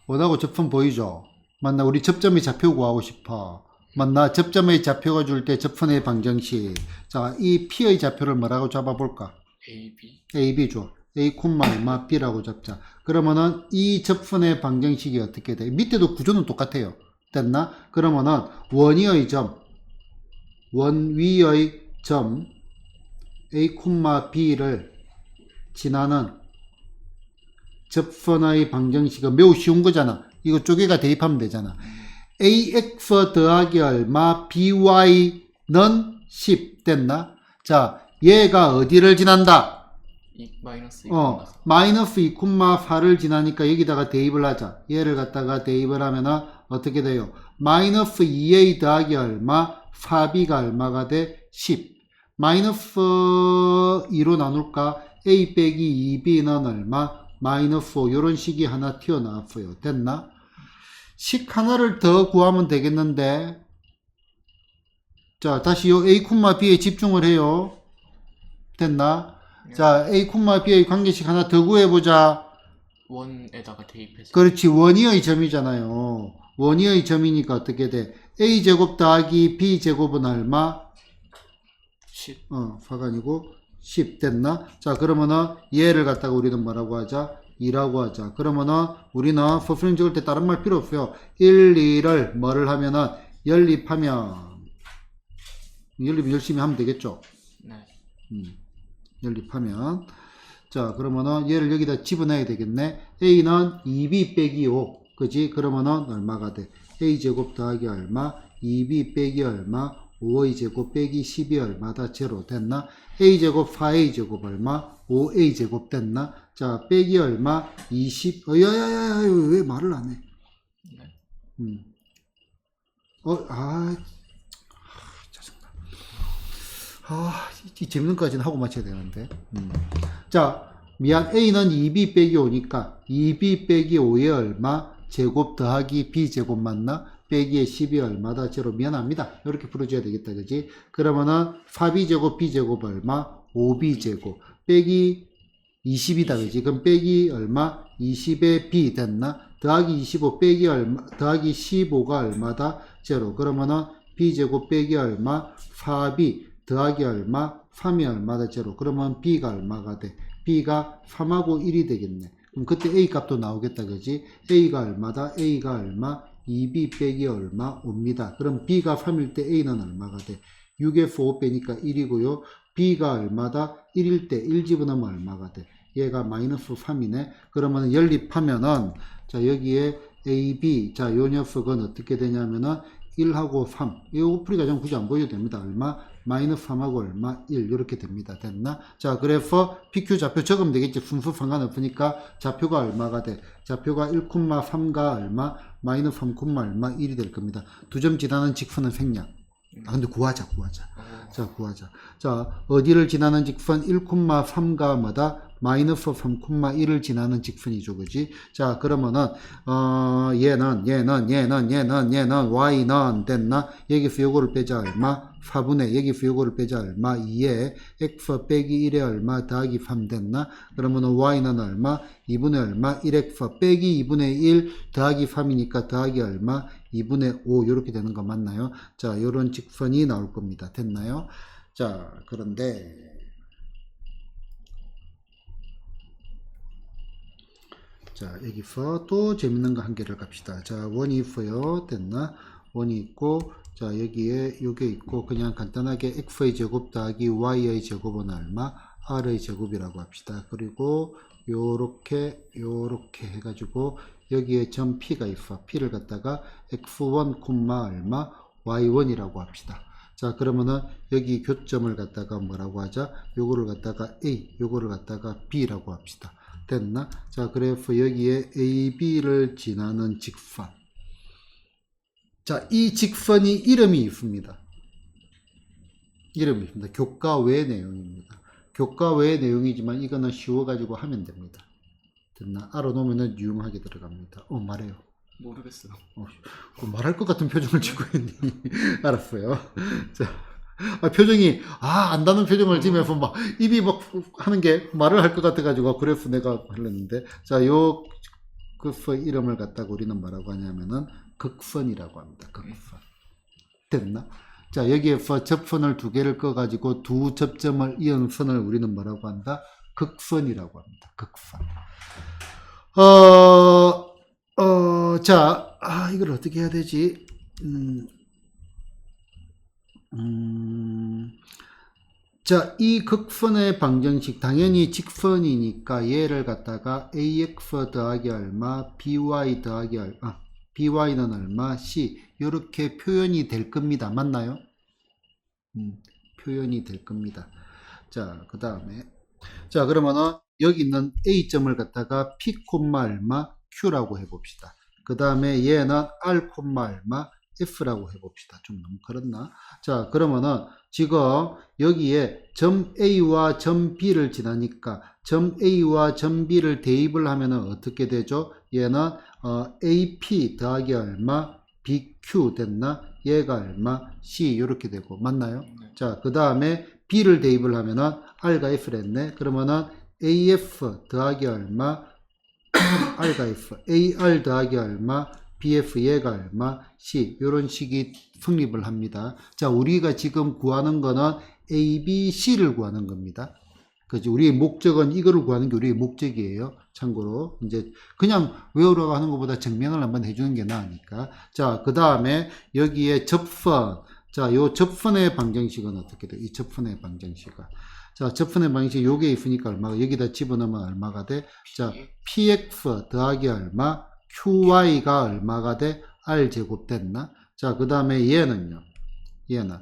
원하고 접선 보이죠? 맞나? 우리 접점의 좌표 구하고 싶어. 맞나? 접점의 좌표가 줄 때 접선의 방정식. 자, 이 P의 좌표를 뭐라고 잡아볼까? AB 줘. A, 얼마 B라고 잡자. 그러면은 이 접선의 방정식이 어떻게 돼? 밑에도 구조는 똑같아요. 됐나? 그러면은 원 위의 점 A, B를 지나는 접선의 방정식은 매우 쉬운 거잖아. 이거 쪼개가 대입하면 되잖아. AX 더하기 얼마 BY는 10 됐나? 자, 얘가 어디를 지난다? 마이너스 2, 마이너스 2, 4를 지나니까 여기다가 대입을 하자. 얘를 갖다가 대입을 하면은 어떻게 돼요? 마이너스 2A 더하기 얼마? 4B가 얼마가 돼? 10. 마이너스 2로 나눌까? A 빼기 2B는 얼마? 마이너스 5. 요런 식이 하나 튀어나왔어요. 됐나? 식 하나를 더 구하면 되겠는데. 자, 다시 요 A, B에 집중을 해요. 됐나? 자, A, B의 관계식 하나 더 구해보자. 원에다가 대입해서. 그렇지. 원이의 점이잖아요. 원이의 점이니까 어떻게 돼? A제곱 더하기 B제곱은 얼마? 10. 4가 아니고 10 됐나? 자, 그러면은 얘를 갖다가 우리는 뭐라고 하자? 2라고 하자. 그러면은 우리는 퍼플링 적을 때 다른 말 필요 없어요. 1, 2를 뭐를 하면은 연립하면 연립 열심히 하면 되겠죠? 네. 연립하면 자, 그러면은 얘를 여기다 집어넣어야 되겠네. A는 2B 빼기 5 그지? 그러면은 얼마가 돼? A제곱 더하기 얼마? 2B 빼기 얼마? 5A제곱 빼기 10이 얼마다? 제로 됐나? A제곱 4A제곱 얼마? 5A제곱 됐나? 자, 빼기 얼마? 20 야야야야 왜 말을 안 해? 네. 짜증나. 이 재밌는 거까지는 하고 맞춰야 되는데. 자, 미안. A는 2B 빼기 5니까 2B 빼기 5에 얼마? 제곱 더하기 B제곱 맞나? 빼기에 10이 얼마다? 제로. 미안합니다. 이렇게 풀어줘야 되겠다. 그지? 그러면은 4B제곱 B제곱 얼마? 5B제곱 빼기 20이다. 그지? 그럼 빼기 얼마? 20에 B 됐나? 더하기 25 빼기 얼마? 더하기 15가 얼마다? 제로. 그러면은 B제곱 빼기 얼마? 4B 더하기 얼마? 3이 얼마다? 제로. 그러면 B가 얼마가 돼? B가 3하고 1이 되겠네. 그럼 그때 A 값도 나오겠다. 그지? A가 얼마다? A가 얼마? 2B 빼기 얼마? 5입니다. 그럼 B가 3일 때 A는 얼마가 돼? 6에서 5 빼니까 1이고요. B가 얼마다? 1일 때 1 집어넣으면 얼마가 돼? 얘가 마이너스 3이네. 그러면 연립하면은 자, 여기에 A, B 자, 요 녀석은 어떻게 되냐면은 1하고 3 이 풀이 과정 굳이 안 보여도 됩니다. 얼마? 마이너스 3하고 얼마? 1 이렇게 됩니다. 됐나? 자, 그래서 PQ 좌표 적으면 되겠지. 순수 상관없으니까 좌표가 얼마가 돼? 좌표가 1,3가 얼마? 마이너스 3, 얼마? 1이 될 겁니다. 두 점 지나는 직선은 생략. 근데 구하자. 자, 구하자. 자, 어디를 지나는 직선? 1,3가 뭐다? 마이너스 3,1을 지나는 직선이죠. 그지? 자, 그러면은, 얘는 y는 됐나? 여기서 요거를 빼자 얼마? 4분의, 여기서 요거를 빼자 얼마? 2에 x 빼기 1에 얼마? 더하기 3 됐나? 그러면은 y는 얼마? 2분의 얼마? 1x 빼기 2분의 1 더하기 3이니까 더하기 얼마? 2분의 5 이렇게 되는 거 맞나요? 자, 요런 직선이 나올 겁니다. 됐나요? 자, 그런데 자, 여기서 또 재밌는 거 한 개를 갑시다. 자, 원이 있어요. 됐나? 원이 있고, 자, 여기에 요게 있고, 그냥 간단하게 x의 제곱 더하기 y의 제곱은 얼마? r의 제곱이라고 합시다. 그리고 요렇게 해가지고 여기에 점 P가 있어. P를 갖다가 x1, 얼마? y1이라고 합시다. 자, 그러면은 여기 교점을 갖다가 뭐라고 하자? 요거를 갖다가 A, 요거를 갖다가 B라고 합시다. 됐나? 자, 그래서 여기에 AB를 지나는 직선. 자, 이 직선이 이름이 있습니다. 이름이 있습니다. 교과 외 내용입니다. 교과 외 내용이지만 이거는 쉬워가지고 하면 됩니다. 됐나? 알아놓으면 유용하게 들어갑니다. 말해요. 모르겠어요. 말할 것 같은 표정을 짓고 있니? 알았어요. 자, 표정이, 안다는 표정을 지면서 막, 입이 막 하는 게 말을 할 것 같아가지고, 그래서 내가 하려는데, 자, 요, 그서 이름을 갖다가 우리는 뭐라고 하냐면은, 극선이라고 합니다. 극선. 됐나? 자, 여기에서 접선을 두 개를 꺼가지고, 두 접점을 이은 선을 우리는 뭐라고 한다? 극선이라고 합니다. 극선. 자, 이걸 어떻게 해야 되지? 자, 이 극선의 방정식, 당연히 직선이니까 얘를 갖다가 ax 더하기 얼마, by 더하기 얼마, by는 얼마, c, 이렇게 표현이 될 겁니다. 맞나요? 표현이 될 겁니다. 자, 그 다음에, 자, 그러면은 여기 있는 a점을 갖다가 p, 얼마, q라고 해봅시다. 그 다음에 얘는 r, 얼마, f라고 해봅시다. 좀 너무 그렇나? 자, 그러면은 지금 여기에 점 A와 점 B를 지나니까 점 A와 점 B를 대입을 하면은 어떻게 되죠? 얘는 AP 더하기 얼마? BQ 됐나? 얘가 얼마? C 이렇게 되고 맞나요? 네. 자, 그 다음에 B를 대입을 하면은 R가 F를 했네. 그러면은 AF 더하기 얼마? R가 F. AR 더하기 얼마? BF 얘가 얼마? C 이런 식이 성립을 합니다. 자, 우리가 지금 구하는 거는 A, B, C를 구하는 겁니다. 그지? 우리의 목적은 이거를 구하는 게 우리의 목적이에요. 참고로 이제 그냥 외우라고 하는 것보다 증명을 한번 해주는 게 나으니까. 자, 그 다음에 여기에 접선. 자, 요 접선의 방정식은 어떻게 돼? 이 접선의 방정식은. 자, 접선의 방정식 요게 있으니까 얼마가 여기다 집어넣으면 얼마가 돼? 자, px 더하기 얼마? qy가 얼마가 돼? r제곱 됐나? 자, 그 다음에 얘는요. 얘는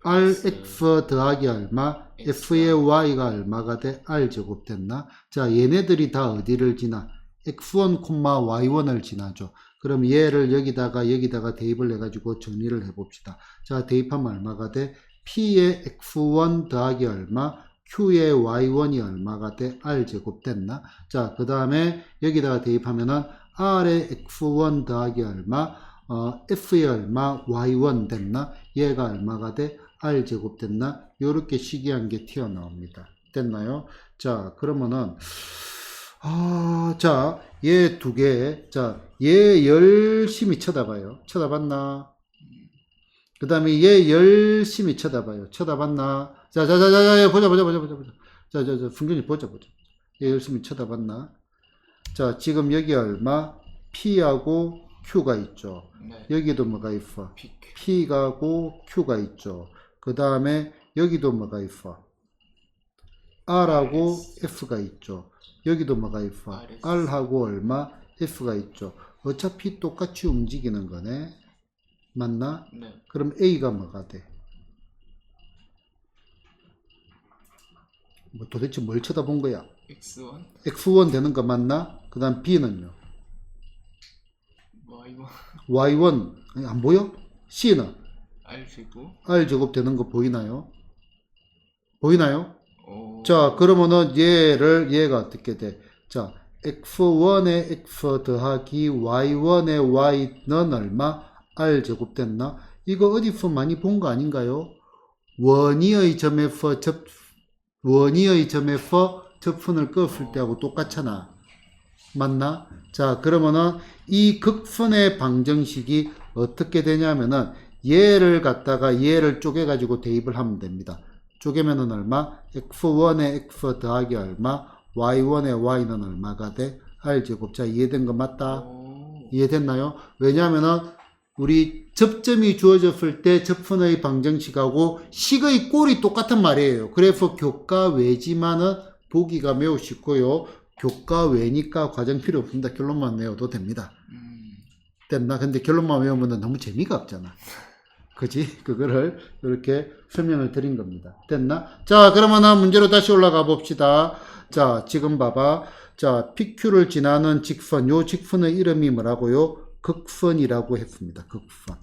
rx 더하기 얼마? f의 y가 얼마가 돼? r제곱 됐나? 자, 얘네들이 다 어디를 지나? x1, y1을 지나죠. 그럼 얘를 여기다가 대입을 해가지고 정리를 해봅시다. 자, 대입하면 얼마가 돼? p의 x1 더하기 얼마? q의 y1이 얼마가 돼? r제곱 됐나? 자, 그 다음에 여기다가 대입하면은 r의 x1 더하기 얼마? f의 얼마? y1 됐나? 얘가 얼마가 돼? r제곱 됐나? 요렇게 식이한 게 튀어나옵니다. 됐나요? 자, 그러면은 자, 얘 두 개. 자, 얘 열심히 쳐다봐요. 쳐다봤나? 그 다음에 얘 열심히 쳐다봐요. 쳐다봤나? 자, 보자. 자, 승준이 보자. 얘 열심히 쳐다봤나? 자, 지금 여기 얼마? P하고 Q가 있죠. 네. 여기도 뭐가 있어? PQ. P하고 Q가 있죠. 그 다음에 여기도 뭐가 있어? R하고 F가 있죠. 여기도 뭐가 있어? R하고 얼마? F가 있죠. 어차피 똑같이 움직이는 거네. 맞나? 네. 그럼 A가 뭐가 돼? 뭐 도대체 뭘 쳐다본 거야? X1, X1 되는 거 맞나? 그 다음 B는요? Y1, Y1 아니, 안 보여? C는? R제곱. R제곱 되는 거 보이나요? 보이나요? 오. 자, 그러면은 얘가 어떻게 돼? 자, x1의 x 더하기 y1의 y는 얼마? r제곱 됐나? 이거 어디서 많이 본 거 아닌가요? 원위의 점에서 접선을 끄었을 때하고 똑같잖아. 맞나? 자, 그러면은 이 극선의 방정식이 어떻게 되냐면은 얘를 쪼개가지고 대입을 하면 됩니다. 쪼개면은 얼마? x1의 x 더하기 얼마? y1의 y는 얼마가 돼? r제곱. 자, 이해된 거 맞다? 오. 이해됐나요? 왜냐하면은 우리 접점이 주어졌을 때 접선의 방정식하고 식의 꼴이 똑같은 말이에요. 그래서 교과 외지만은 보기가 매우 쉽고요. 교과 외니까 과정 필요 없습니다. 결론만 외워도 됩니다. 됐나? 근데 결론만 외우면 너무 재미가 없잖아. 그지? 그거를 이렇게 설명을 드린 겁니다. 됐나? 자, 그러면 문제로 다시 올라가 봅시다. 자, 지금 봐봐. 자, PQ를 지나는 직선, 요 직선의 이름이 뭐라고요? 극선이라고 했습니다. 극선.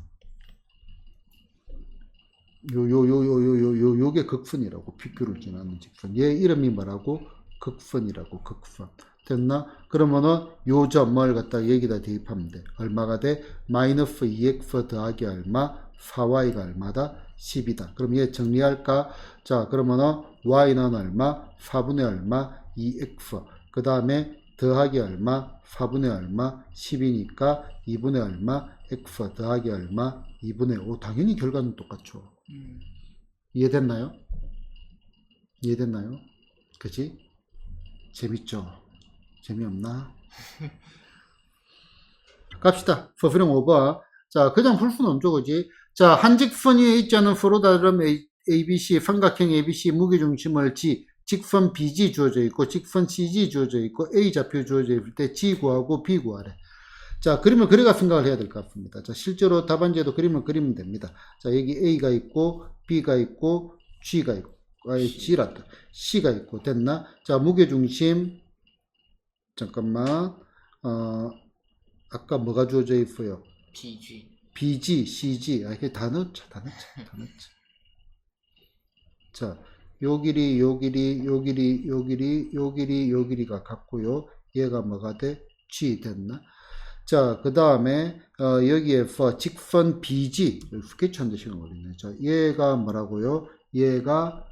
요게 극선이라고. PQ를 지나는 직선. 얘 이름이 뭐라고? 극선이라고. 극선. 됐나? 그러면은 요 점을 갖다 여기다 대입하면 돼. 얼마가 돼? 마이너스 2x 더하기 얼마? 4y가 얼마다? 10이다. 그럼 얘 정리할까? 자, 그러면은 y는 얼마? 4분의 얼마? 2x. 그 다음에 더하기 얼마? 4분의 얼마? 10이니까 2분의 얼마? x 더하기 얼마? 2분의 5. 당연히 결과는 똑같죠. 이해됐나요? 이해됐나요? 그치? 재밌죠? 재미없나? 갑시다. 서술형 5번. 자, 그냥 풀 수는 없죠, 그지? 자, 한 직선 위에 있지 않은 서로 다른 ABC, 삼각형 ABC 무게중심을 G, 직선 BG 주어져 있고, 직선 CG 주어져 있고, A 좌표 주어져 있을 때 G 구하고 B 구하래. 자, 그림을 그려가 생각을 해야 될 것 같습니다. 자, 실제로 답안지에도 그림을 그리면 됩니다. 자, 여기 A가 있고, B가 있고, G가 있고, G란다. C가 있고, 됐나? 자, 무게중심, 잠깐만, 아까 뭐가 주어져 있어요? BG, CG. 이게 다 넣자. 자, 요 길이가 같고요. 얘가 뭐가 돼? G 됐나? 자, 그 다음에, 여기에서 직선 BG, 스케치하는데 시간 걸리네. 자, 얘가 뭐라고요? 얘가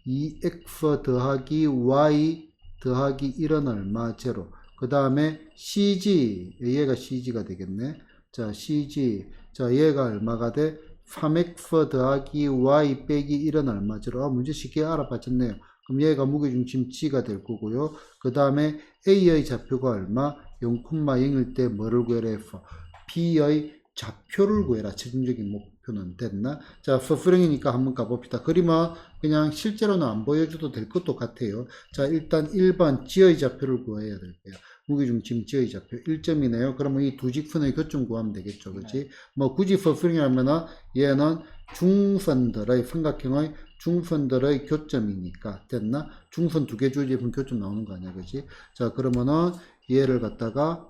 2x 더하기 y 더하기 1은 얼마? 제로. 그 다음에 CG, 얘가 CG가 되겠네. 자, CG. 자, 얘가 얼마가 돼? 3x 더하기 y 빼기 1은 얼마죠? 문제 쉽게 알아봤잖아요. 그럼 얘가 무게중심 g가 될 거고요. 그 다음에 a의 좌표가 얼마? 0,0일 때 뭐를 구해라 f? b의 좌표를 구해라. 최종적인 목표는 됐나? 자, 서술형이니까 한번 가봅시다. 그림은 그냥 실제로는 안 보여줘도 될 것도 같아요. 자, 일단 1번 g의 좌표를 구해야 될 거예요. 무게중심 g의 좌표 1점이네요. 그러면 이 두 직선의 교점 구하면 되겠죠. 그렇지? 뭐 굳이 서술형이라면은 얘는 중선들의 삼각형의 중선들의 교점이니까 됐나? 중선 두 개 주어지면 교점 나오는 거 아니야. 그렇지? 자, 그러면은 얘를 갖다가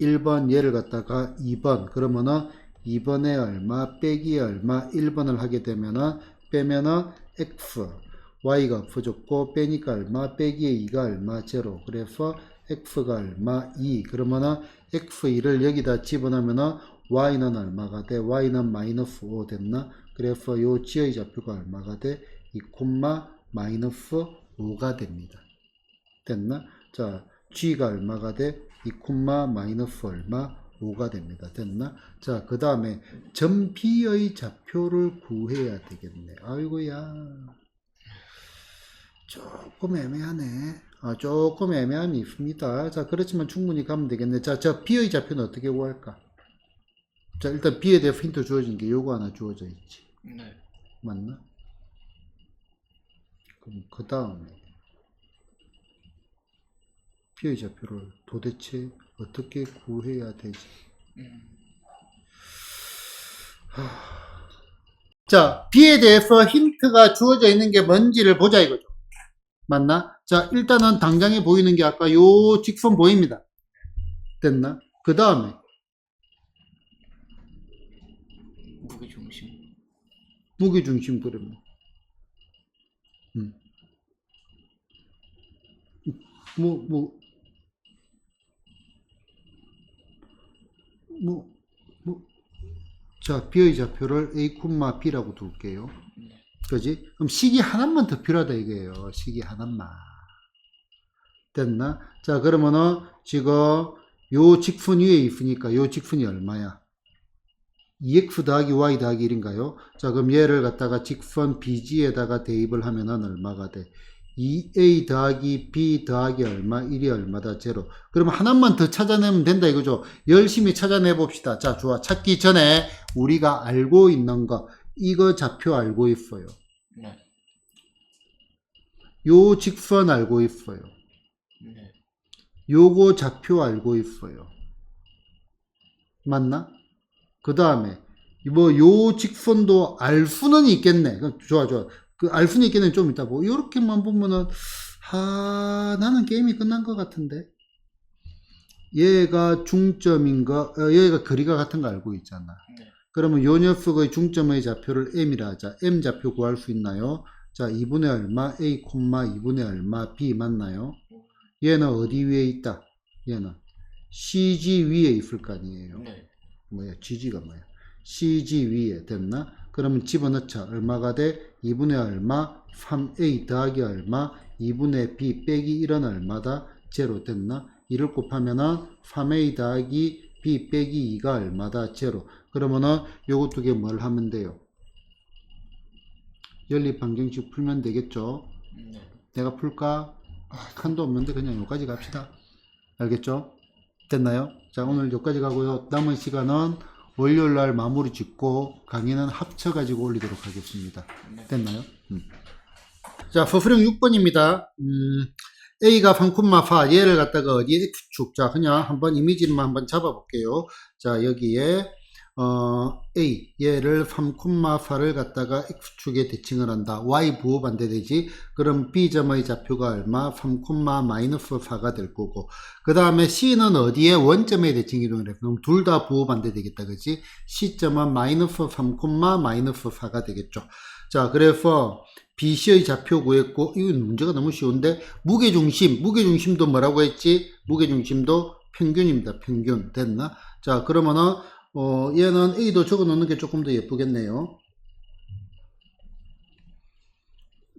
1번 얘를 갖다가 2번 그러면은 2번에 얼마 빼기 얼마 1번을 하게 되면은 빼면은 x y가 없어졌고 빼니까 얼마 빼기에 2가 얼마 제로 그래서 x가 얼마 2 그러면은 x2를 여기다 집어넣으면은 y는 얼마가 돼? y는 마이너스 5 됐나? 그래서 요 g의 좌표가 얼마가 돼? 2, 마이너스 5가 됩니다. 됐나? 자, g가 얼마가 돼? 2, 마이너스 얼마? 5가 됩니다. 됐나? 자, 그 다음에 점 B의 좌표를 구해야 되겠네. 아이고야. 조금 애매하네. 조금 애매함이 있습니다. 자, 그렇지만 충분히 가면 되겠네. 자, 저 B의 좌표는 어떻게 구할까? 자, 일단 B에 대해 힌트 주어진 게 요거 하나 주어져 있지. 네. 맞나? 그럼 그 다음에 B의 좌표를 도대체 어떻게 구해야 되지? 자, B에 대해서 힌트가 주어져 있는 게 뭔지를 보자 이거죠. 맞나? 자, 일단은 당장에 보이는 게 아까 요 직선 보입니다. 됐나? 그 다음에 무게중심. 무게중심 그림. 자, B의 좌표를 A, B라고 둘게요. 그지? 그럼 식이 하나만 더 필요하다 이거예요. 식이 하나만. 됐나? 자, 그러면은 지금 요 직선 위에 있으니까 요 직선이 얼마야? 2x 더하기 y 더하기 1인가요? 자, 그럼 얘를 갖다가 직선 BG에다가 대입을 하면은 얼마가 돼? 2a 더하기 b 더하기 얼마? 1이 얼마다? 제로. 그럼 하나만 더 찾아내면 된다 이거죠. 열심히 찾아내 봅시다. 자, 좋아. 찾기 전에 우리가 알고 있는 거 이거 좌표 알고 있어요. 네. 요 직선 알고 있어요. 네. 요거 좌표 알고 있어요. 맞나? 그 다음에 뭐 요 직선도 알 수는 있겠네. 좋아. 그 알 수는 있겠네. 좀 이따 보고 요렇게만 보면은 나는 게임이 끝난 것 같은데. 얘가 중점인가? 얘가 거리가 같은 거 알고 있잖아. 네. 그러면 요 녀석의 중점의 좌표를 m이라 하자. m 좌표 구할 수 있나요? 자, 2분의 얼마? a, 2분의 얼마? b 맞나요? 얘는 어디 위에 있다? 얘는 CG 위에 있을 거 아니에요. 네. 뭐야? GG가 뭐야? CG 위에 됐나? 그러면 집어넣자. 얼마가 돼? 2분의 얼마? 3a 더하기 얼마? 2분의 b 빼기 1은 얼마다? 제로 됐나? 2를 곱하면은 3a 더하기 b 빼기 2가 얼마다? 제로. 그러면은 요거 두 개 뭘 하면 돼요? 연립방정식 풀면 되겠죠? 네. 내가 풀까? 칸도 없는데 그냥 여기까지 갑시다. 알겠죠? 됐나요? 자, 오늘 여기까지 가고요. 남은 시간은 월요일날 마무리 짓고 강의는 합쳐가지고 올리도록 하겠습니다. 네. 됐나요? 자, 서술형 6번입니다. A가 3,4 얘를 갖다가 어디에 X축. 자, 그냥 한번 이미지만 한번 잡아볼게요. 자, 여기에 A 얘를 3,4를 갖다가 X축에 대칭을 한다. Y 부호 반대되지. 그럼 B점의 좌표가 얼마? 3,-4가 될 거고. 그 다음에 C는 어디에? 원점에 대칭 이동을 해. 그럼 둘 다 부호 반대되겠다. 그치? C점은 -3,-4가 되겠죠. 자, 그래서 BC의 좌표 구했고, 이건 문제가 너무 쉬운데, 무게중심도 뭐라고 했지? 무게중심도 평균입니다. 평균. 됐나? 자, 그러면은 얘는 A도 적어 놓는 게 조금 더 예쁘겠네요.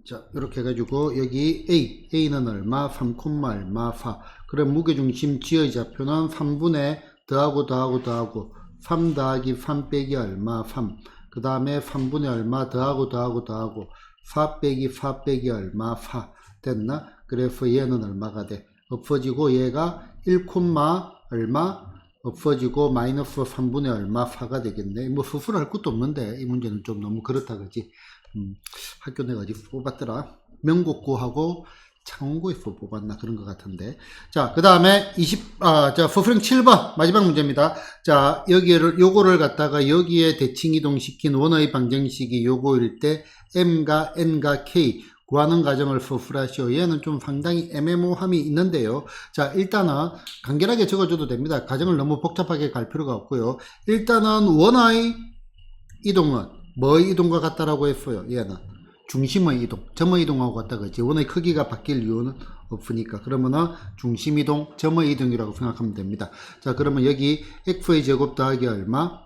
자, 이렇게 해가지고 여기 A는 얼마? 3, 얼마? 4. 그럼 무게중심 G의 좌표는 3분의 더하고 3 더하기 3 빼기 얼마 3. 그 다음에 3분의 얼마 더하고 4 빼기 4 빼기 얼마 4 됐나? 그래서 얘는 얼마가 돼? 없어지고 얘가 1, 얼마 없어지고 마이너스 3분의 얼마 4가 되겠네. 뭐 수술할 것도 없는데 이 문제는 좀 너무 그렇다 그지? 학교 내가 어디 뽑았더라? 명곡고하고 창원고에서 뽑았나 그런 것 같은데. 자, 그 다음에 서술형 7번 마지막 문제입니다. 자, 요거를 갖다가 여기에 대칭 이동시킨 원의 방정식이 요거일 때 m과 n과 k 구하는 과정을 서술하시오. 얘는 좀 상당히 애매모함이 있는데요. 자, 일단은 간결하게 적어줘도 됩니다. 과정을 너무 복잡하게 갈 필요가 없고요. 일단은 원의 이동은 뭐의 이동과 같다라고 했어요. 얘는 중심의 이동, 점의 이동하고 같다 그지. 원의 크기가 바뀔 이유는 없으니까. 그러면은 중심 이동, 점의 이동이라고 생각하면 됩니다. 자, 그러면 여기 x의 제곱 더하기 얼마,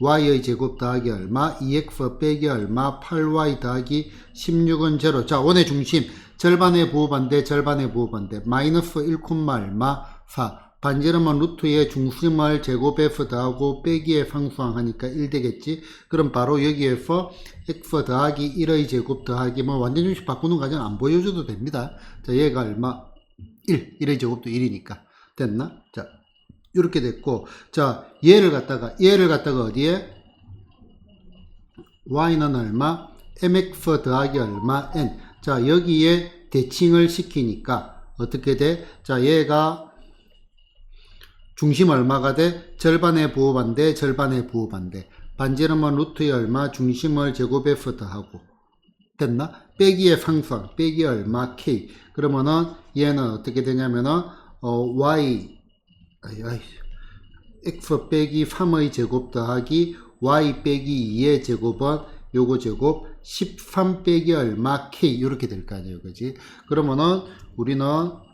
y의 제곱 더하기 얼마, 2x 빼기 얼마, 8y 더하기 16은 0. 자, 원의 중심, 절반의 부호반대, 마이너스 1, 얼마, 4. 반지름은 루트의 중심을 제곱해서 더하고 빼기에 상수항하니까 1 되겠지. 그럼 바로 여기에서 x 더하기 1의 제곱 더하기 뭐 완전 중심 바꾸는 과정 안 보여줘도 됩니다. 자, 얘가 얼마? 1의 제곱도 1이니까. 됐나? 자, 이렇게 됐고, 자, 얘를 갖다가 어디에? y는 얼마? mx 더하기 얼마? n. 자, 여기에 대칭을 시키니까 어떻게 돼? 자, 얘가 중심 얼마가 돼? 절반의 부호반대. 반지름은 루트의 얼마? 중심을 제곱해서 더하고. 됐나? 빼기의 상수항. 빼기 얼마? k. 그러면은 얘는 어떻게 되냐면은 x 빼기 3의 제곱 더하기 y 빼기 2의 제곱은 요거 제곱 13 빼기 얼마 k 이렇게 될 거 아니에요. 그지? 그러면은 우리는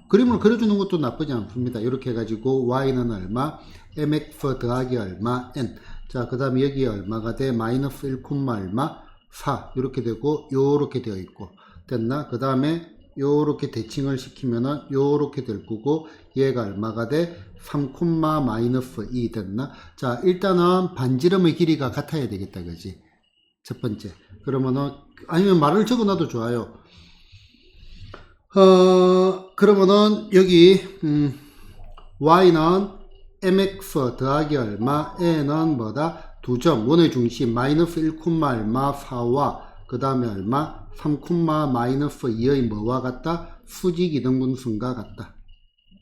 그림을 그려주는 것도 나쁘지 않습니다. 이렇게 해가지고 y는 얼마? mx 더하기 얼마? n. 자, 그 다음에 여기 얼마가 돼? 마이너스 1, 얼마? 4. 이렇게 되고 요렇게 되어 있고. 됐나? 그 다음에 요렇게 대칭을 시키면은 요렇게 될 거고 얘가 얼마가 돼? 3, 마이너스 2 됐나? 자, 일단은 반지름의 길이가 같아야 되겠다. 그지? 첫 번째. 그러면은 아니면 말을 적어놔도 좋아요. 그러면은 여기 y는 mx 더하기 얼마, n은 뭐다? 2점, 원의 중심 마이너스 1, 얼마 4와 그 다음에 얼마? 3, 마이너스 2의 뭐와 같다? 수직 이등분선과 같다.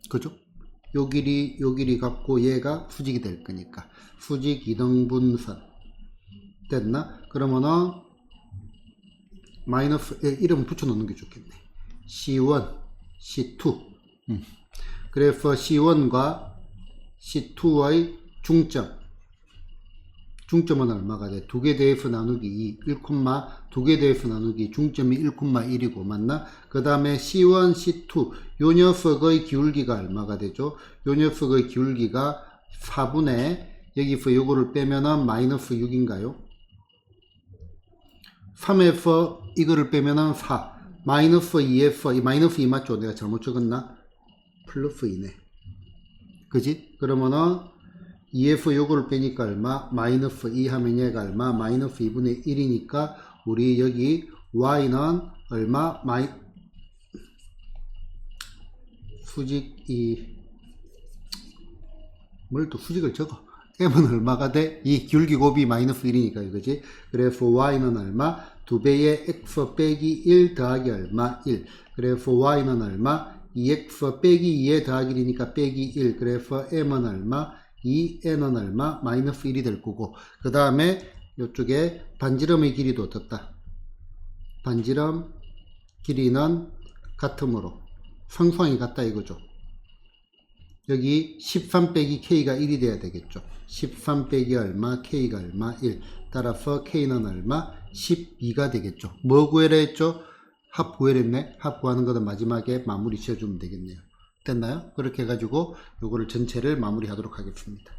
그죠? 요 길이 같고 얘가 수직이 될 거니까 수직 이등분선 됐나? 그러면은 마이너스 이름 붙여놓는 게 좋겠네. C1, C2. 그래서 C1과 C2의 중점은 얼마가 돼? 2개 대해서 나누기 2, 2개 대해서 나누기 중점이 1,1이고 맞나? 그 다음에 C1, C2 요 녀석의 기울기가 얼마가 되죠? 요 녀석의 기울기가 4분의 여기서 요거를 빼면은 마이너스 6인가요? 3에서 이거를 빼면은 4 마이너스 2에서 마이너스 2 맞죠? 내가 잘못 적었나? 플러스 2네. 그지? 그러면은 2에서 요거를 빼니까 얼마? 마이너스 2 하면 얘가 얼마? 마이너스 2분의 1이니까 우리 여기 y는 얼마? 수직 뭘 또 수직을 적어? m은 얼마가 돼? 이 기울기 곱이 마이너스 1이니까 이거지. 그래서 y는 얼마? 2배의 x 빼기 1 더하기 얼마? 1. 그래서 y는 얼마? 2x 빼기 2의 더하기 1이니까 빼기 1. 그래서 m은 얼마? 2n은 얼마? 마이너스 1이 될 거고. 그 다음에 이쪽에 반지름의 길이도 어떻다? 반지름 길이는 같으므로 상수항이 같다 이거죠. 여기 13 빼기 k가 1이 돼야 되겠죠. 13 빼기 얼마? k가 얼마? 1. 따라서 k는 얼마? 12가 되겠죠. 뭐 구해라 했죠? 합 구해라 했네. 합 구하는 거는 마지막에 마무리 지어주면 되겠네요. 됐나요? 그렇게 해가지고 요거를 전체를 마무리 하도록 하겠습니다.